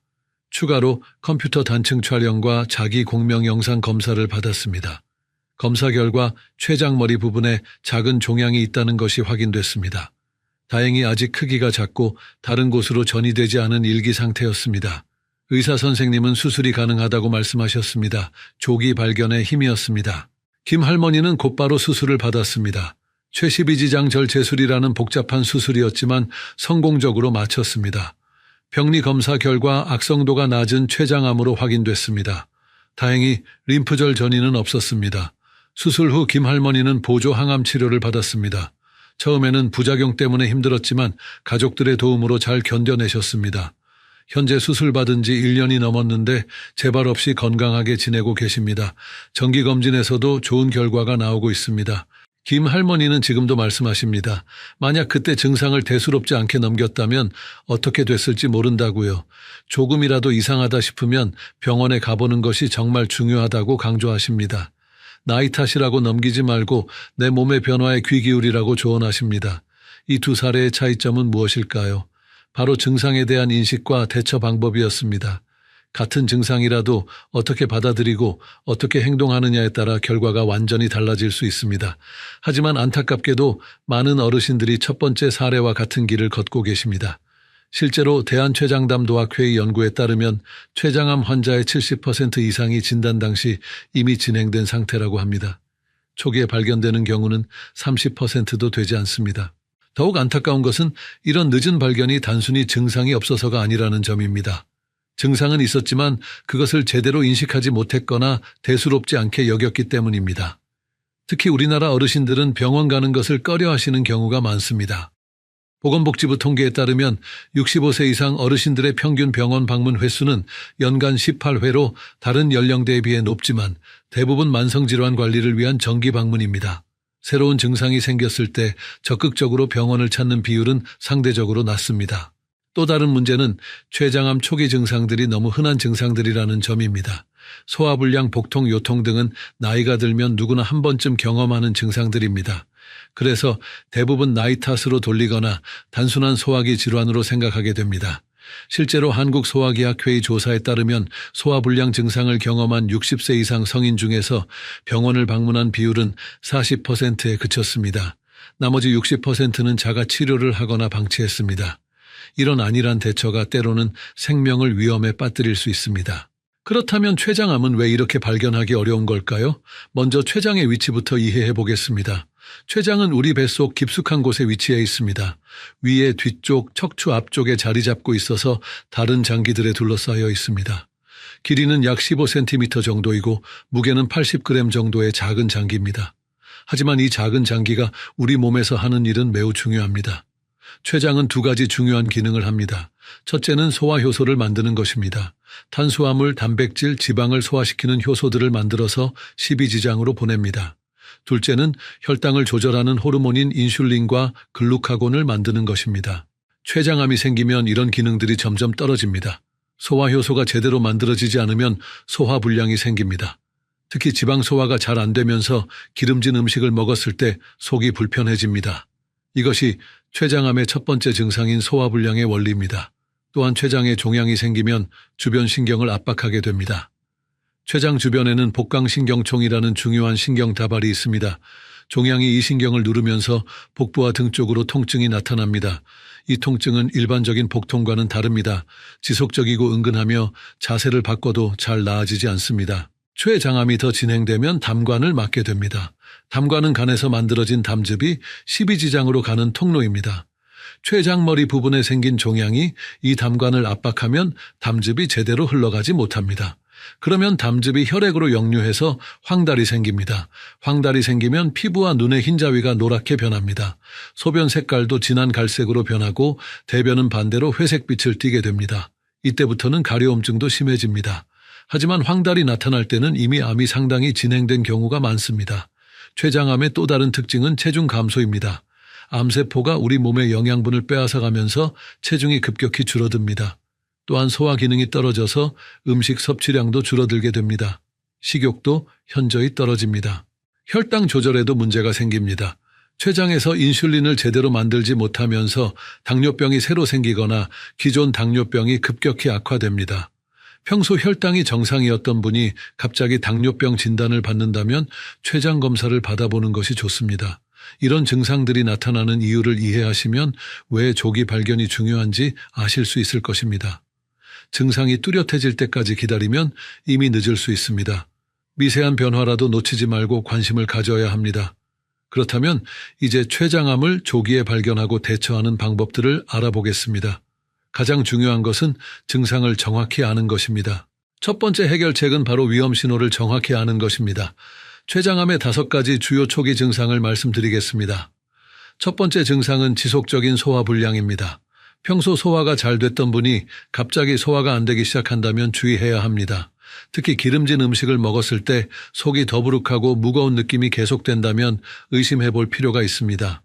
추가로 컴퓨터 단층 촬영과 자기 공명 영상 검사를 받았습니다. 검사 결과 췌장머리 부분에 작은 종양이 있다는 것이 확인됐습니다. 다행히 아직 크기가 작고 다른 곳으로 전이되지 않은 일기 상태였습니다. 의사 선생님은 수술이 가능하다고 말씀하셨습니다. 조기 발견의 힘이었습니다. 김 할머니는 곧바로 수술을 받았습니다. 최12지장 절제술이라는 복잡한 수술이었지만 성공적으로 마쳤습니다. 병리 검사 결과 악성도가 낮은 췌장암으로 확인됐습니다. 다행히 림프절 전이는 없었습니다. 수술 후 김 할머니는 보조 항암 치료를 받았습니다. 처음에는 부작용 때문에 힘들었지만 가족들의 도움으로 잘 견뎌내셨습니다. 현재 수술 받은 지 1년이 넘었는데 재발 없이 건강하게 지내고 계십니다. 정기검진에서도 좋은 결과가 나오고 있습니다. 김 할머니는 지금도 말씀하십니다. 만약 그때 증상을 대수롭지 않게 넘겼다면 어떻게 됐을지 모른다고요. 조금이라도 이상하다 싶으면 병원에 가보는 것이 정말 중요하다고 강조하십니다. 나이 탓이라고 넘기지 말고 내 몸의 변화에 귀 기울이라고 조언하십니다. 이 두 사례의 차이점은 무엇일까요? 바로 증상에 대한 인식과 대처 방법이었습니다. 같은 증상이라도 어떻게 받아들이고 어떻게 행동하느냐에 따라 결과가 완전히 달라질 수 있습니다. 하지만 안타깝게도 많은 어르신들이 첫 번째 사례와 같은 길을 걷고 계십니다. 실제로 대한췌장담도학회의 연구에 따르면 췌장암 환자의 70% 이상이 진단 당시 이미 진행된 상태라고 합니다. 초기에 발견되는 경우는 30%도 되지 않습니다. 더욱 안타까운 것은 이런 늦은 발견이 단순히 증상이 없어서가 아니라는 점입니다. 증상은 있었지만 그것을 제대로 인식하지 못했거나 대수롭지 않게 여겼기 때문입니다. 특히 우리나라 어르신들은 병원 가는 것을 꺼려하시는 경우가 많습니다. 보건복지부 통계에 따르면 65세 이상 어르신들의 평균 병원 방문 횟수는 연간 18회로 다른 연령대에 비해 높지만 대부분 만성질환 관리를 위한 정기 방문입니다. 새로운 증상이 생겼을 때 적극적으로 병원을 찾는 비율은 상대적으로 낮습니다. 또 다른 문제는 췌장암 초기 증상들이 너무 흔한 증상들이라는 점입니다. 소화불량, 복통, 요통 등은 나이가 들면 누구나 한 번쯤 경험하는 증상들입니다. 그래서 대부분 나이 탓으로 돌리거나 단순한 소화기 질환으로 생각하게 됩니다. 실제로 한국소화기학회의 조사에 따르면 소화불량 증상을 경험한 60세 이상 성인 중에서 병원을 방문한 비율은 40%에 그쳤습니다. 나머지 60%는 자가 치료를 하거나 방치했습니다. 이런 안일한 대처가 때로는 생명을 위험에 빠뜨릴 수 있습니다. 그렇다면 췌장암은 왜 이렇게 발견하기 어려운 걸까요? 먼저 췌장의 위치부터 이해해 보겠습니다. 췌장은 우리 뱃속 깊숙한 곳에 위치해 있습니다. 위에 뒤쪽, 척추 앞쪽에 자리 잡고 있어서 다른 장기들에 둘러싸여 있습니다. 길이는 약 15cm 정도이고 무게는 80g 정도의 작은 장기입니다. 하지만 이 작은 장기가 우리 몸에서 하는 일은 매우 중요합니다. 췌장은 두 가지 중요한 기능을 합니다. 첫째는 소화효소를 만드는 것입니다. 탄수화물, 단백질, 지방을 소화시키는 효소들을 만들어서 십이지장으로 보냅니다. 둘째는 혈당을 조절하는 호르몬인 인슐린과 글루카곤을 만드는 것입니다. 췌장암이 생기면 이런 기능들이 점점 떨어집니다. 소화효소가 제대로 만들어지지 않으면 소화불량이 생깁니다. 특히 지방 소화가 잘 안 되면서 기름진 음식을 먹었을 때 속이 불편해집니다. 이것이 췌장암의 첫 번째 증상인 소화불량의 원리입니다. 또한 췌장에 종양이 생기면 주변 신경을 압박하게 됩니다. 췌장 주변에는 복강신경총이라는 중요한 신경다발이 있습니다. 종양이 이 신경을 누르면서 복부와 등 쪽으로 통증이 나타납니다. 이 통증은 일반적인 복통과는 다릅니다. 지속적이고 은근하며 자세를 바꿔도 잘 나아지지 않습니다. 췌장암이 더 진행되면 담관을 맞게 됩니다. 담관은 간에서 만들어진 담즙이 십이지장으로 가는 통로입니다. 췌장머리 부분에 생긴 종양이 이 담관을 압박하면 담즙이 제대로 흘러가지 못합니다. 그러면 담즙이 혈액으로 역류해서 황달이 생깁니다. 황달이 생기면 피부와 눈의 흰자위가 노랗게 변합니다. 소변 색깔도 진한 갈색으로 변하고 대변은 반대로 회색빛을 띠게 됩니다. 이때부터는 가려움증도 심해집니다. 하지만 황달이 나타날 때는 이미 암이 상당히 진행된 경우가 많습니다. 췌장암의 또 다른 특징은 체중 감소입니다. 암세포가 우리 몸의 영양분을 빼앗아가면서 체중이 급격히 줄어듭니다. 또한 소화 기능이 떨어져서 음식 섭취량도 줄어들게 됩니다. 식욕도 현저히 떨어집니다. 혈당 조절에도 문제가 생깁니다. 췌장에서 인슐린을 제대로 만들지 못하면서 당뇨병이 새로 생기거나 기존 당뇨병이 급격히 악화됩니다. 평소 혈당이 정상이었던 분이 갑자기 당뇨병 진단을 받는다면 췌장 검사를 받아보는 것이 좋습니다. 이런 증상들이 나타나는 이유를 이해하시면 왜 조기 발견이 중요한지 아실 수 있을 것입니다. 증상이 뚜렷해질 때까지 기다리면 이미 늦을 수 있습니다. 미세한 변화라도 놓치지 말고 관심을 가져야 합니다. 그렇다면 이제 췌장암을 조기에 발견하고 대처하는 방법들을 알아보겠습니다. 가장 중요한 것은 증상을 정확히 아는 것입니다. 첫 번째 해결책은 바로 위험 신호를 정확히 아는 것입니다. 췌장암의 5가지 주요 초기 증상을 말씀드리겠습니다. 첫 번째 증상은 지속적인 소화불량입니다. 평소 소화가 잘 됐던 분이 갑자기 소화가 안 되기 시작한다면 주의해야 합니다. 특히 기름진 음식을 먹었을 때 속이 더부룩하고 무거운 느낌이 계속된다면 의심해 볼 필요가 있습니다.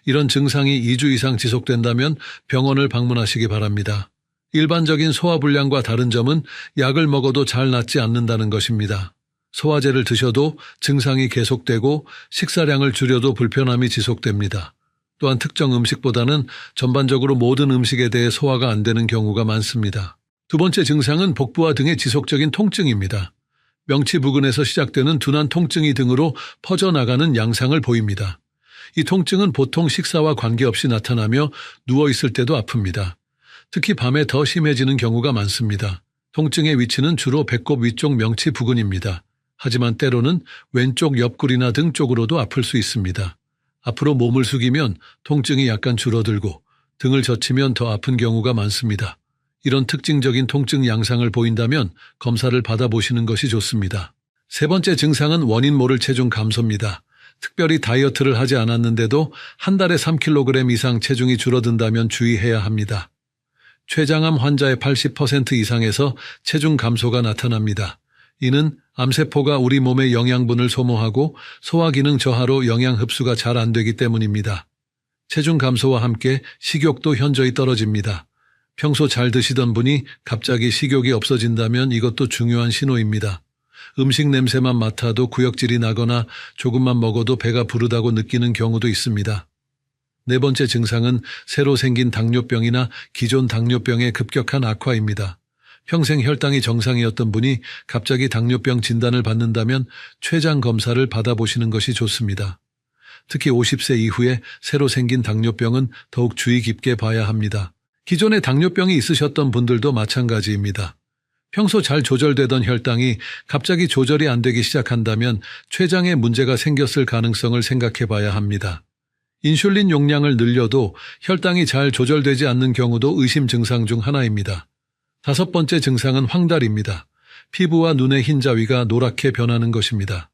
이런 증상이 2주 이상 지속된다면 병원을 방문하시기 바랍니다. 일반적인 소화불량과 다른 점은 약을 먹어도 잘 낫지 않는다는 것입니다. 소화제를 드셔도 증상이 계속되고 식사량을 줄여도 불편함이 지속됩니다. 또한 특정 음식보다는 전반적으로 모든 음식에 대해 소화가 안 되는 경우가 많습니다. 두 번째 증상은 복부와 등의 지속적인 통증입니다. 명치 부근에서 시작되는 둔한 통증이 등으로 퍼져나가는 양상을 보입니다. 이 통증은 보통 식사와 관계없이 나타나며 누워있을 때도 아픕니다. 특히 밤에 더 심해지는 경우가 많습니다. 통증의 위치는 주로 배꼽 위쪽 명치 부근입니다. 하지만 때로는 왼쪽 옆구리나 등 쪽으로도 아플 수 있습니다. 앞으로 몸을 숙이면 통증이 약간 줄어들고 등을 젖히면 더 아픈 경우가 많습니다. 이런 특징적인 통증 양상을 보인다면 검사를 받아보시는 것이 좋습니다. 세 번째 증상은 원인 모를 체중 감소입니다. 특별히 다이어트를 하지 않았는데도 한 달에 3kg 이상 체중이 줄어든다면 주의해야 합니다. 췌장암 환자의 80% 이상에서 체중 감소가 나타납니다. 이는 암세포가 우리 몸의 영양분을 소모하고 소화기능 저하로 영양 흡수가 잘 안 되기 때문입니다. 체중 감소와 함께 식욕도 현저히 떨어집니다. 평소 잘 드시던 분이 갑자기 식욕이 없어진다면 이것도 중요한 신호입니다. 음식 냄새만 맡아도 구역질이 나거나 조금만 먹어도 배가 부르다고 느끼는 경우도 있습니다. 네 번째 증상은 새로 생긴 당뇨병이나 기존 당뇨병의 급격한 악화입니다. 평생 혈당이 정상이었던 분이 갑자기 당뇨병 진단을 받는다면 췌장 검사를 받아보시는 것이 좋습니다. 특히 50세 이후에 새로 생긴 당뇨병은 더욱 주의 깊게 봐야 합니다. 기존에 당뇨병이 있으셨던 분들도 마찬가지입니다. 평소 잘 조절되던 혈당이 갑자기 조절이 안 되기 시작한다면 췌장에 문제가 생겼을 가능성을 생각해 봐야 합니다. 인슐린 용량을 늘려도 혈당이 잘 조절되지 않는 경우도 의심 증상 중 하나입니다. 다섯 번째 증상은 황달입니다. 피부와 눈의 흰자위가 노랗게 변하는 것입니다.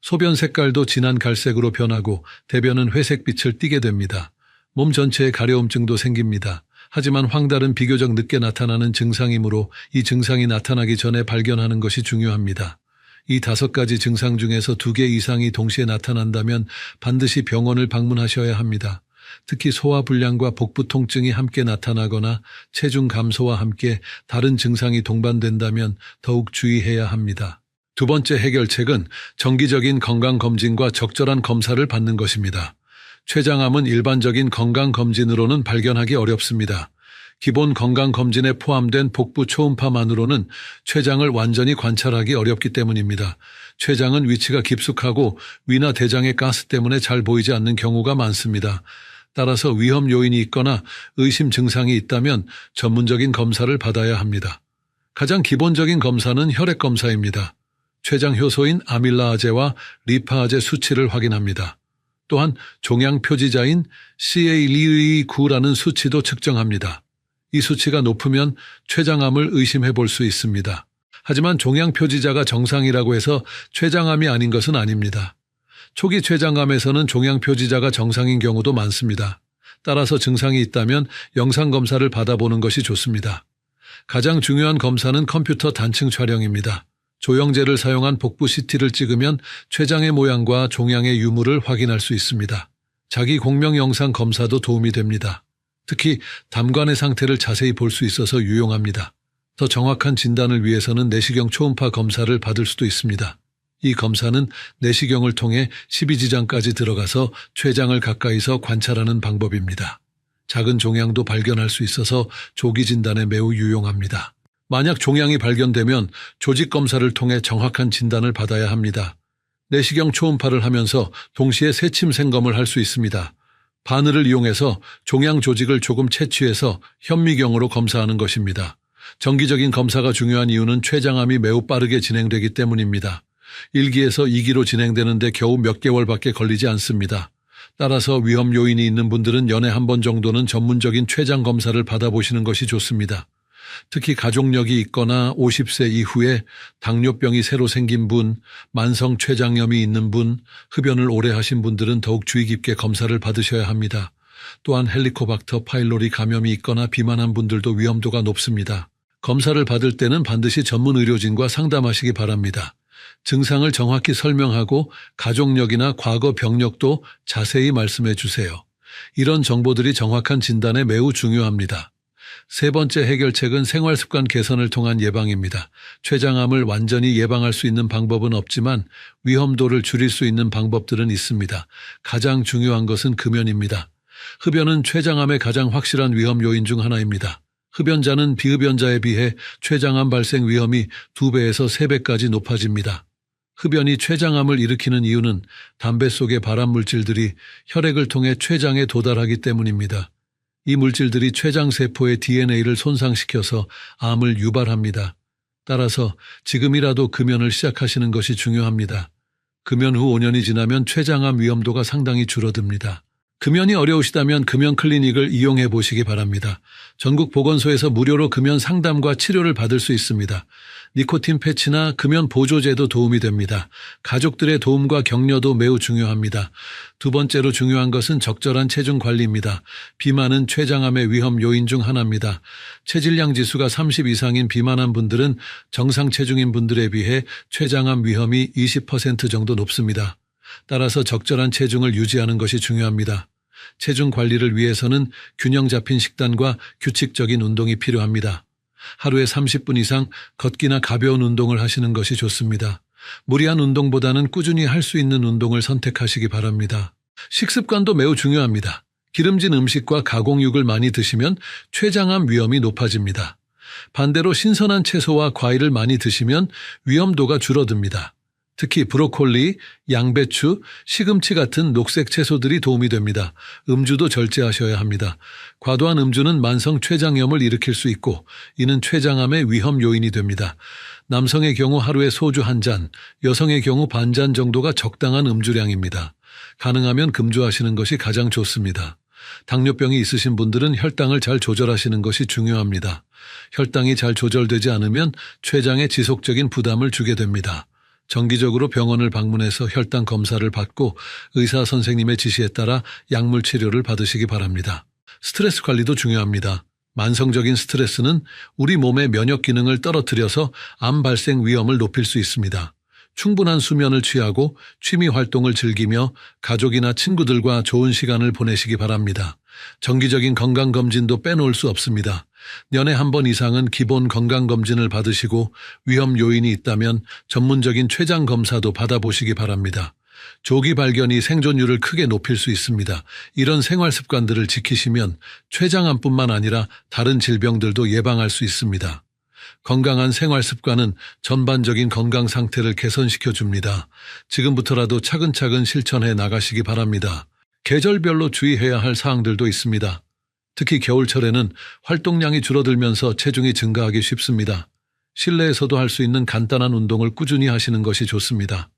소변 색깔도 진한 갈색으로 변하고 대변은 회색빛을 띠게 됩니다. 몸 전체에 가려움증도 생깁니다. 하지만 황달은 비교적 늦게 나타나는 증상이므로 이 증상이 나타나기 전에 발견하는 것이 중요합니다. 이 5가지 증상 중에서 2개 이상이 동시에 나타난다면 반드시 병원을 방문하셔야 합니다. 특히 소화불량과 복부 통증이 함께 나타나거나 체중 감소와 함께 다른 증상이 동반된다면 더욱 주의해야 합니다. 두 번째 해결책은 정기적인 건강검진과 적절한 검사를 받는 것입니다. 췌장암은 일반적인 건강검진으로는 발견하기 어렵습니다. 기본 건강검진에 포함된 복부 초음파만으로는 췌장을 완전히 관찰하기 어렵기 때문입니다. 췌장은 위치가 깊숙하고 위나 대장의 가스 때문에 잘 보이지 않는 경우가 많습니다. 따라서 위험 요인이 있거나 의심 증상이 있다면 전문적인 검사를 받아야 합니다. 가장 기본적인 검사는 혈액 검사입니다. 췌장 효소인 아밀라아제와 리파아제 수치를 확인합니다. 또한 종양 표지자인 CA-229라는 수치도 측정합니다. 이 수치가 높으면 췌장암을 의심해 볼 수 있습니다. 하지만 종양 표지자가 정상이라고 해서 췌장암이 아닌 것은 아닙니다. 초기 췌장암에서는 종양 표지자가 정상인 경우도 많습니다. 따라서 증상이 있다면 영상검사를 받아보는 것이 좋습니다. 가장 중요한 검사는 컴퓨터 단층 촬영입니다. 조영제를 사용한 복부 CT를 찍으면 췌장의 모양과 종양의 유무를 확인할 수 있습니다. 자기 공명 영상 검사도 도움이 됩니다. 특히 담관의 상태를 자세히 볼 수 있어서 유용합니다. 더 정확한 진단을 위해서는 내시경 초음파 검사를 받을 수도 있습니다. 이 검사는 내시경을 통해 십이지장까지 들어가서 췌장을 가까이서 관찰하는 방법입니다. 작은 종양도 발견할 수 있어서 조기 진단에 매우 유용합니다. 만약 종양이 발견되면 조직 검사를 통해 정확한 진단을 받아야 합니다. 내시경 초음파를 하면서 동시에 새침 생검을 할 수 있습니다. 바늘을 이용해서 종양 조직을 조금 채취해서 현미경으로 검사하는 것입니다. 정기적인 검사가 중요한 이유는 췌장암이 매우 빠르게 진행되기 때문입니다. 1기에서 2기로 진행되는데 겨우 몇 개월밖에 걸리지 않습니다. 따라서 위험 요인이 있는 분들은 연에 한 번 정도는 전문적인 췌장 검사를 받아보시는 것이 좋습니다. 특히 가족력이 있거나 50세 이후에 당뇨병이 새로 생긴 분, 만성 췌장염이 있는 분, 흡연을 오래 하신 분들은 더욱 주의 깊게 검사를 받으셔야 합니다. 또한 헬리코박터 파일로리 감염이 있거나 비만한 분들도 위험도가 높습니다. 검사를 받을 때는 반드시 전문 의료진과 상담하시기 바랍니다. 증상을 정확히 설명하고 가족력이나 과거 병력도 자세히 말씀해 주세요. 이런 정보들이 정확한 진단에 매우 중요합니다. 세 번째 해결책은 생활습관 개선을 통한 예방입니다. 췌장암을 완전히 예방할 수 있는 방법은 없지만 위험도를 줄일 수 있는 방법들은 있습니다. 가장 중요한 것은 금연입니다. 흡연은 췌장암의 가장 확실한 위험 요인 중 하나입니다. 흡연자는 비흡연자에 비해 췌장암 발생 위험이 2배에서 3배까지 높아집니다. 흡연이 췌장암을 일으키는 이유는 담배 속의 발암물질들이 혈액을 통해 췌장에 도달하기 때문입니다. 이 물질들이 췌장세포의 DNA를 손상시켜서 암을 유발합니다. 따라서 지금이라도 금연을 시작하시는 것이 중요합니다. 금연 후 5년이 지나면 췌장암 위험도가 상당히 줄어듭니다. 금연이 어려우시다면 금연 클리닉을 이용해 보시기 바랍니다. 전국 보건소에서 무료로 금연 상담과 치료를 받을 수 있습니다. 니코틴 패치나 금연 보조제도 도움이 됩니다. 가족들의 도움과 격려도 매우 중요합니다. 두 번째로 중요한 것은 적절한 체중 관리입니다. 비만은 췌장암의 위험 요인 중 하나입니다. 체질량 지수가 30 이상인 비만한 분들은 정상 체중인 분들에 비해 췌장암 위험이 20% 정도 높습니다. 따라서 적절한 체중을 유지하는 것이 중요합니다. 체중 관리를 위해서는 균형 잡힌 식단과 규칙적인 운동이 필요합니다. 하루에 30분 이상 걷기나 가벼운 운동을 하시는 것이 좋습니다. 무리한 운동보다는 꾸준히 할 수 있는 운동을 선택하시기 바랍니다. 식습관도 매우 중요합니다. 기름진 음식과 가공육을 많이 드시면 췌장암 위험이 높아집니다. 반대로 신선한 채소와 과일을 많이 드시면 위험도가 줄어듭니다. 특히 브로콜리, 양배추, 시금치 같은 녹색 채소들이 도움이 됩니다. 음주도 절제하셔야 합니다. 과도한 음주는 만성 췌장염을 일으킬 수 있고 이는 췌장암의 위험 요인이 됩니다. 남성의 경우 하루에 소주 한 잔, 여성의 경우 반잔 정도가 적당한 음주량입니다. 가능하면 금주하시는 것이 가장 좋습니다. 당뇨병이 있으신 분들은 혈당을 잘 조절하시는 것이 중요합니다. 혈당이 잘 조절되지 않으면 췌장에 지속적인 부담을 주게 됩니다. 정기적으로 병원을 방문해서 혈당 검사를 받고 의사 선생님의 지시에 따라 약물 치료를 받으시기 바랍니다. 스트레스 관리도 중요합니다. 만성적인 스트레스는 우리 몸의 면역 기능을 떨어뜨려서 암 발생 위험을 높일 수 있습니다. 충분한 수면을 취하고 취미 활동을 즐기며 가족이나 친구들과 좋은 시간을 보내시기 바랍니다. 정기적인 건강검진도 빼놓을 수 없습니다. 년에 한 번 이상은 기본 건강검진을 받으시고 위험 요인이 있다면 전문적인 췌장 검사도 받아보시기 바랍니다. 조기 발견이 생존율을 크게 높일 수 있습니다. 이런 생활 습관들을 지키시면 췌장암뿐만 아니라 다른 질병들도 예방할 수 있습니다. 건강한 생활 습관은 전반적인 건강 상태를 개선시켜 줍니다. 지금부터라도 차근차근 실천해 나가시기 바랍니다. 계절별로 주의해야 할 사항들도 있습니다. 특히 겨울철에는 활동량이 줄어들면서 체중이 증가하기 쉽습니다. 실내에서도 할 수 있는 간단한 운동을 꾸준히 하시는 것이 좋습니다.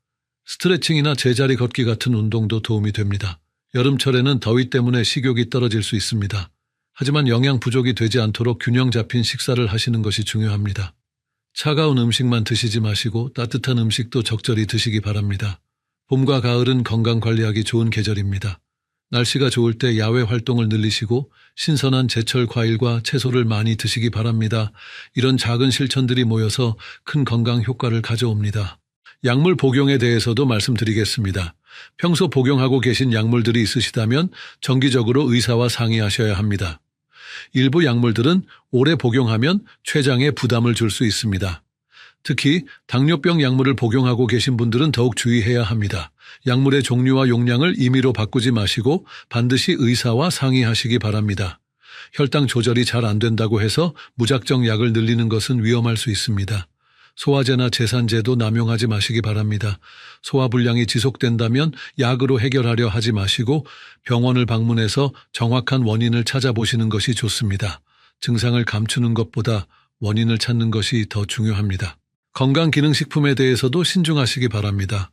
스트레칭이나 제자리 걷기 같은 운동도 도움이 됩니다. 여름철에는 더위 때문에 식욕이 떨어질 수 있습니다. 하지만 영양 부족이 되지 않도록 균형 잡힌 식사를 하시는 것이 중요합니다. 차가운 음식만 드시지 마시고 따뜻한 음식도 적절히 드시기 바랍니다. 봄과 가을은 건강 관리하기 좋은 계절입니다. 날씨가 좋을 때 야외 활동을 늘리시고 신선한 제철 과일과 채소를 많이 드시기 바랍니다. 이런 작은 실천들이 모여서 큰 건강 효과를 가져옵니다. 약물 복용에 대해서도 말씀드리겠습니다. 평소 복용하고 계신 약물들이 있으시다면 정기적으로 의사와 상의하셔야 합니다. 일부 약물들은 오래 복용하면 췌장에 부담을 줄 수 있습니다. 특히 당뇨병 약물을 복용하고 계신 분들은 더욱 주의해야 합니다. 약물의 종류와 용량을 임의로 바꾸지 마시고 반드시 의사와 상의하시기 바랍니다. 혈당 조절이 잘 안 된다고 해서 무작정 약을 늘리는 것은 위험할 수 있습니다. 소화제나 제산제도 남용하지 마시기 바랍니다. 소화불량이 지속된다면 약으로 해결하려 하지 마시고 병원을 방문해서 정확한 원인을 찾아보시는 것이 좋습니다. 증상을 감추는 것보다 원인을 찾는 것이 더 중요합니다. 건강기능식품에 대해서도 신중하시기 바랍니다.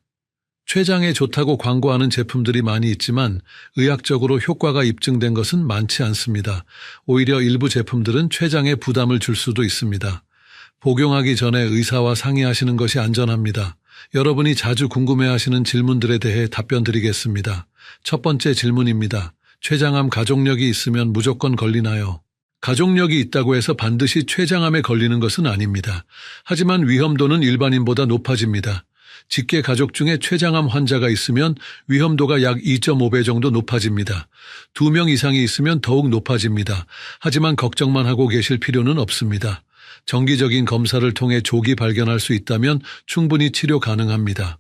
췌장에 좋다고 광고하는 제품들이 많이 있지만 의학적으로 효과가 입증된 것은 많지 않습니다. 오히려 일부 제품들은 췌장에 부담을 줄 수도 있습니다. 복용하기 전에 의사와 상의하시는 것이 안전합니다. 여러분이 자주 궁금해하시는 질문들에 대해 답변 드리겠습니다. 첫 번째 질문입니다. 췌장암 가족력이 있으면 무조건 걸리나요? 가족력이 있다고 해서 반드시 췌장암에 걸리는 것은 아닙니다. 하지만 위험도는 일반인보다 높아집니다. 직계 가족 중에 췌장암 환자가 있으면 위험도가 약 2.5배 정도 높아집니다. 2명 이상이 있으면 더욱 높아집니다. 하지만 걱정만 하고 계실 필요는 없습니다. 정기적인 검사를 통해 조기 발견할 수 있다면 충분히 치료 가능합니다.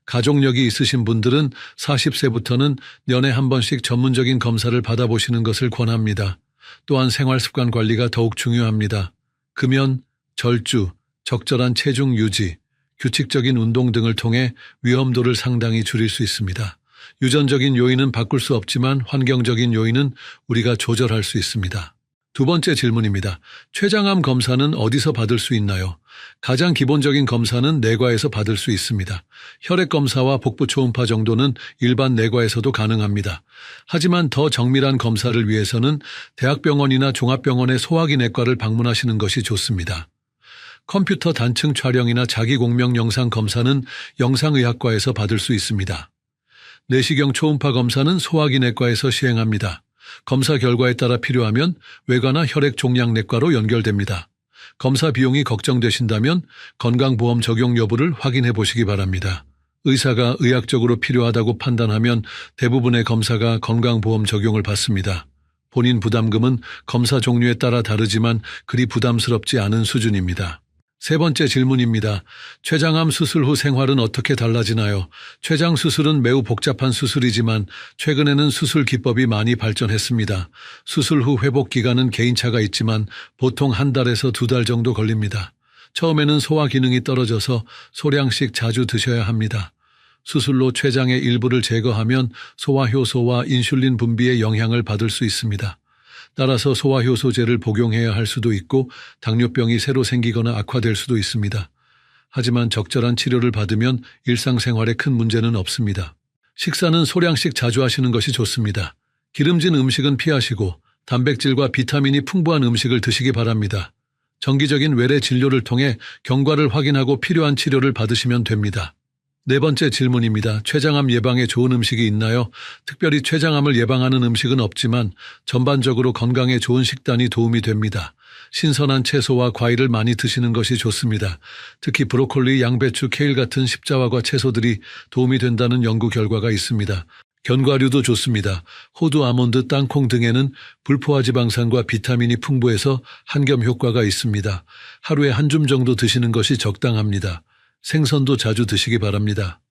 가족력이 있으신 분들은 40세부터는 년에 한 번씩 전문적인 검사를 받아보시는 것을 권합니다. 또한 생활습관 관리가 더욱 중요합니다. 금연, 절주, 적절한 체중 유지, 규칙적인 운동 등을 통해 위험도를 상당히 줄일 수 있습니다. 유전적인 요인은 바꿀 수 없지만 환경적인 요인은 우리가 조절할 수 있습니다. 두 번째 질문입니다. 췌장암 검사는 어디서 받을 수 있나요? 가장 기본적인 검사는 내과에서 받을 수 있습니다. 혈액 검사와 복부 초음파 정도는 일반 내과에서도 가능합니다. 하지만 더 정밀한 검사를 위해서는 대학병원이나 종합병원의 소화기 내과를 방문하시는 것이 좋습니다. 컴퓨터 단층 촬영이나 자기공명 영상 검사는 영상의학과에서 받을 수 있습니다. 내시경 초음파 검사는 소화기 내과에서 시행합니다. 검사 결과에 따라 필요하면 외과나 혈액 종양 내과로 연결됩니다. 검사 비용이 걱정되신다면 건강보험 적용 여부를 확인해 보시기 바랍니다. 의사가 의학적으로 필요하다고 판단하면 대부분의 검사가 건강보험 적용을 받습니다. 본인 부담금은 검사 종류에 따라 다르지만 그리 부담스럽지 않은 수준입니다. 세 번째 질문입니다. 췌장암 수술 후 생활은 어떻게 달라지나요? 췌장 수술은 매우 복잡한 수술이지만 최근에는 수술 기법이 많이 발전했습니다. 수술 후 회복 기간은 개인차가 있지만 보통 한 달에서 2달 정도 걸립니다. 처음에는 소화 기능이 떨어져서 소량씩 자주 드셔야 합니다. 수술로 췌장의 일부를 제거하면 소화효소와 인슐린 분비에 영향을 받을 수 있습니다. 따라서 소화효소제를 복용해야 할 수도 있고 당뇨병이 새로 생기거나 악화될 수도 있습니다. 하지만 적절한 치료를 받으면 일상생활에 큰 문제는 없습니다. 식사는 소량씩 자주 하시는 것이 좋습니다. 기름진 음식은 피하시고 단백질과 비타민이 풍부한 음식을 드시기 바랍니다. 정기적인 외래 진료를 통해 경과를 확인하고 필요한 치료를 받으시면 됩니다. 네 번째 질문입니다. 췌장암 예방에 좋은 음식이 있나요? 특별히 췌장암을 예방하는 음식은 없지만 전반적으로 건강에 좋은 식단이 도움이 됩니다. 신선한 채소와 과일을 많이 드시는 것이 좋습니다. 특히 브로콜리, 양배추, 케일 같은 십자화과 채소들이 도움이 된다는 연구 결과가 있습니다. 견과류도 좋습니다. 호두, 아몬드, 땅콩 등에는 불포화 지방산과 비타민이 풍부해서 한겸 효과가 있습니다. 하루에 한 줌 정도 드시는 것이 적당합니다. 생선도 자주 드시기 바랍니다.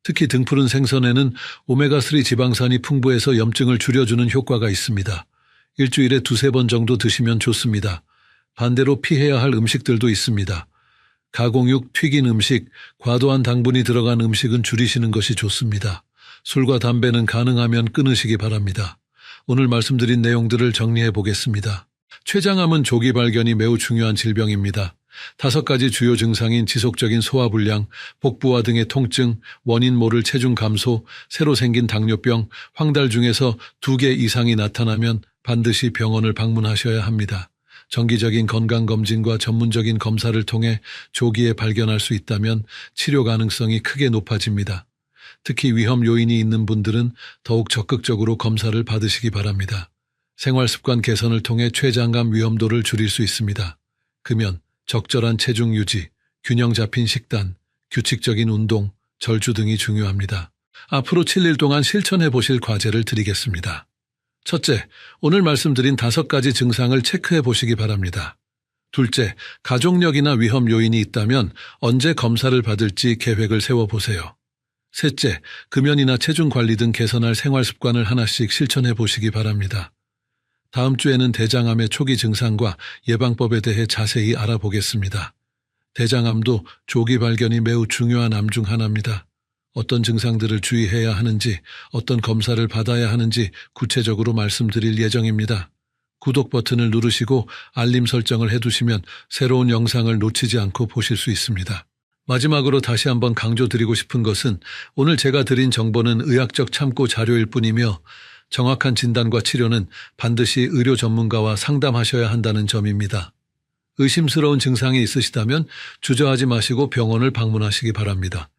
특히 등푸른 생선에는 오메가3 지방산이 풍부해서 염증을 줄여주는 효과가 있습니다. 일주일에 2-3번 정도 드시면 좋습니다. 반대로 피해야 할 음식들도 있습니다. 가공육, 튀긴 음식, 과도한 당분이 들어간 음식은 줄이시는 것이 좋습니다. 술과 담배는 가능하면 끊으시기 바랍니다. 오늘 말씀드린 내용들을 정리해 보겠습니다. 췌장암은 조기 발견이 매우 중요한 질병입니다. 5가지 주요 증상인 지속적인 소화불량, 복부와 등의 통증, 원인 모를 체중 감소, 새로 생긴 당뇨병, 황달 중에서 2개 이상이 나타나면 반드시 병원을 방문하셔야 합니다. 정기적인 건강검진과 전문적인 검사를 통해 조기에 발견할 수 있다면 치료 가능성이 크게 높아집니다. 특히 위험 요인이 있는 분들은 더욱 적극적으로 검사를 받으시기 바랍니다. 생활습관 개선을 통해 췌장암 위험도를 줄일 수 있습니다. 금연, 적절한 체중 유지, 균형 잡힌 식단, 규칙적인 운동, 절주 등이 중요합니다. 앞으로 7일 동안 실천해 보실 과제를 드리겠습니다. 첫째, 오늘 말씀드린 5가지 증상을 체크해 보시기 바랍니다. 둘째, 가족력이나 위험 요인이 있다면 언제 검사를 받을지 계획을 세워보세요. 셋째, 금연이나 체중 관리 등 개선할 생활 습관을 하나씩 실천해 보시기 바랍니다. 다음 주에는 대장암의 초기 증상과 예방법에 대해 자세히 알아보겠습니다. 대장암도 조기 발견이 매우 중요한 암 중 하나입니다. 어떤 증상들을 주의해야 하는지, 어떤 검사를 받아야 하는지 구체적으로 말씀드릴 예정입니다. 구독 버튼을 누르시고 알림 설정을 해두시면 새로운 영상을 놓치지 않고 보실 수 있습니다. 마지막으로 다시 한번 강조드리고 싶은 것은 오늘 제가 드린 정보는 의학적 참고 자료일 뿐이며 정확한 진단과 치료는 반드시 의료 전문가와 상담하셔야 한다는 점입니다. 의심스러운 증상이 있으시다면 주저하지 마시고 병원을 방문하시기 바랍니다.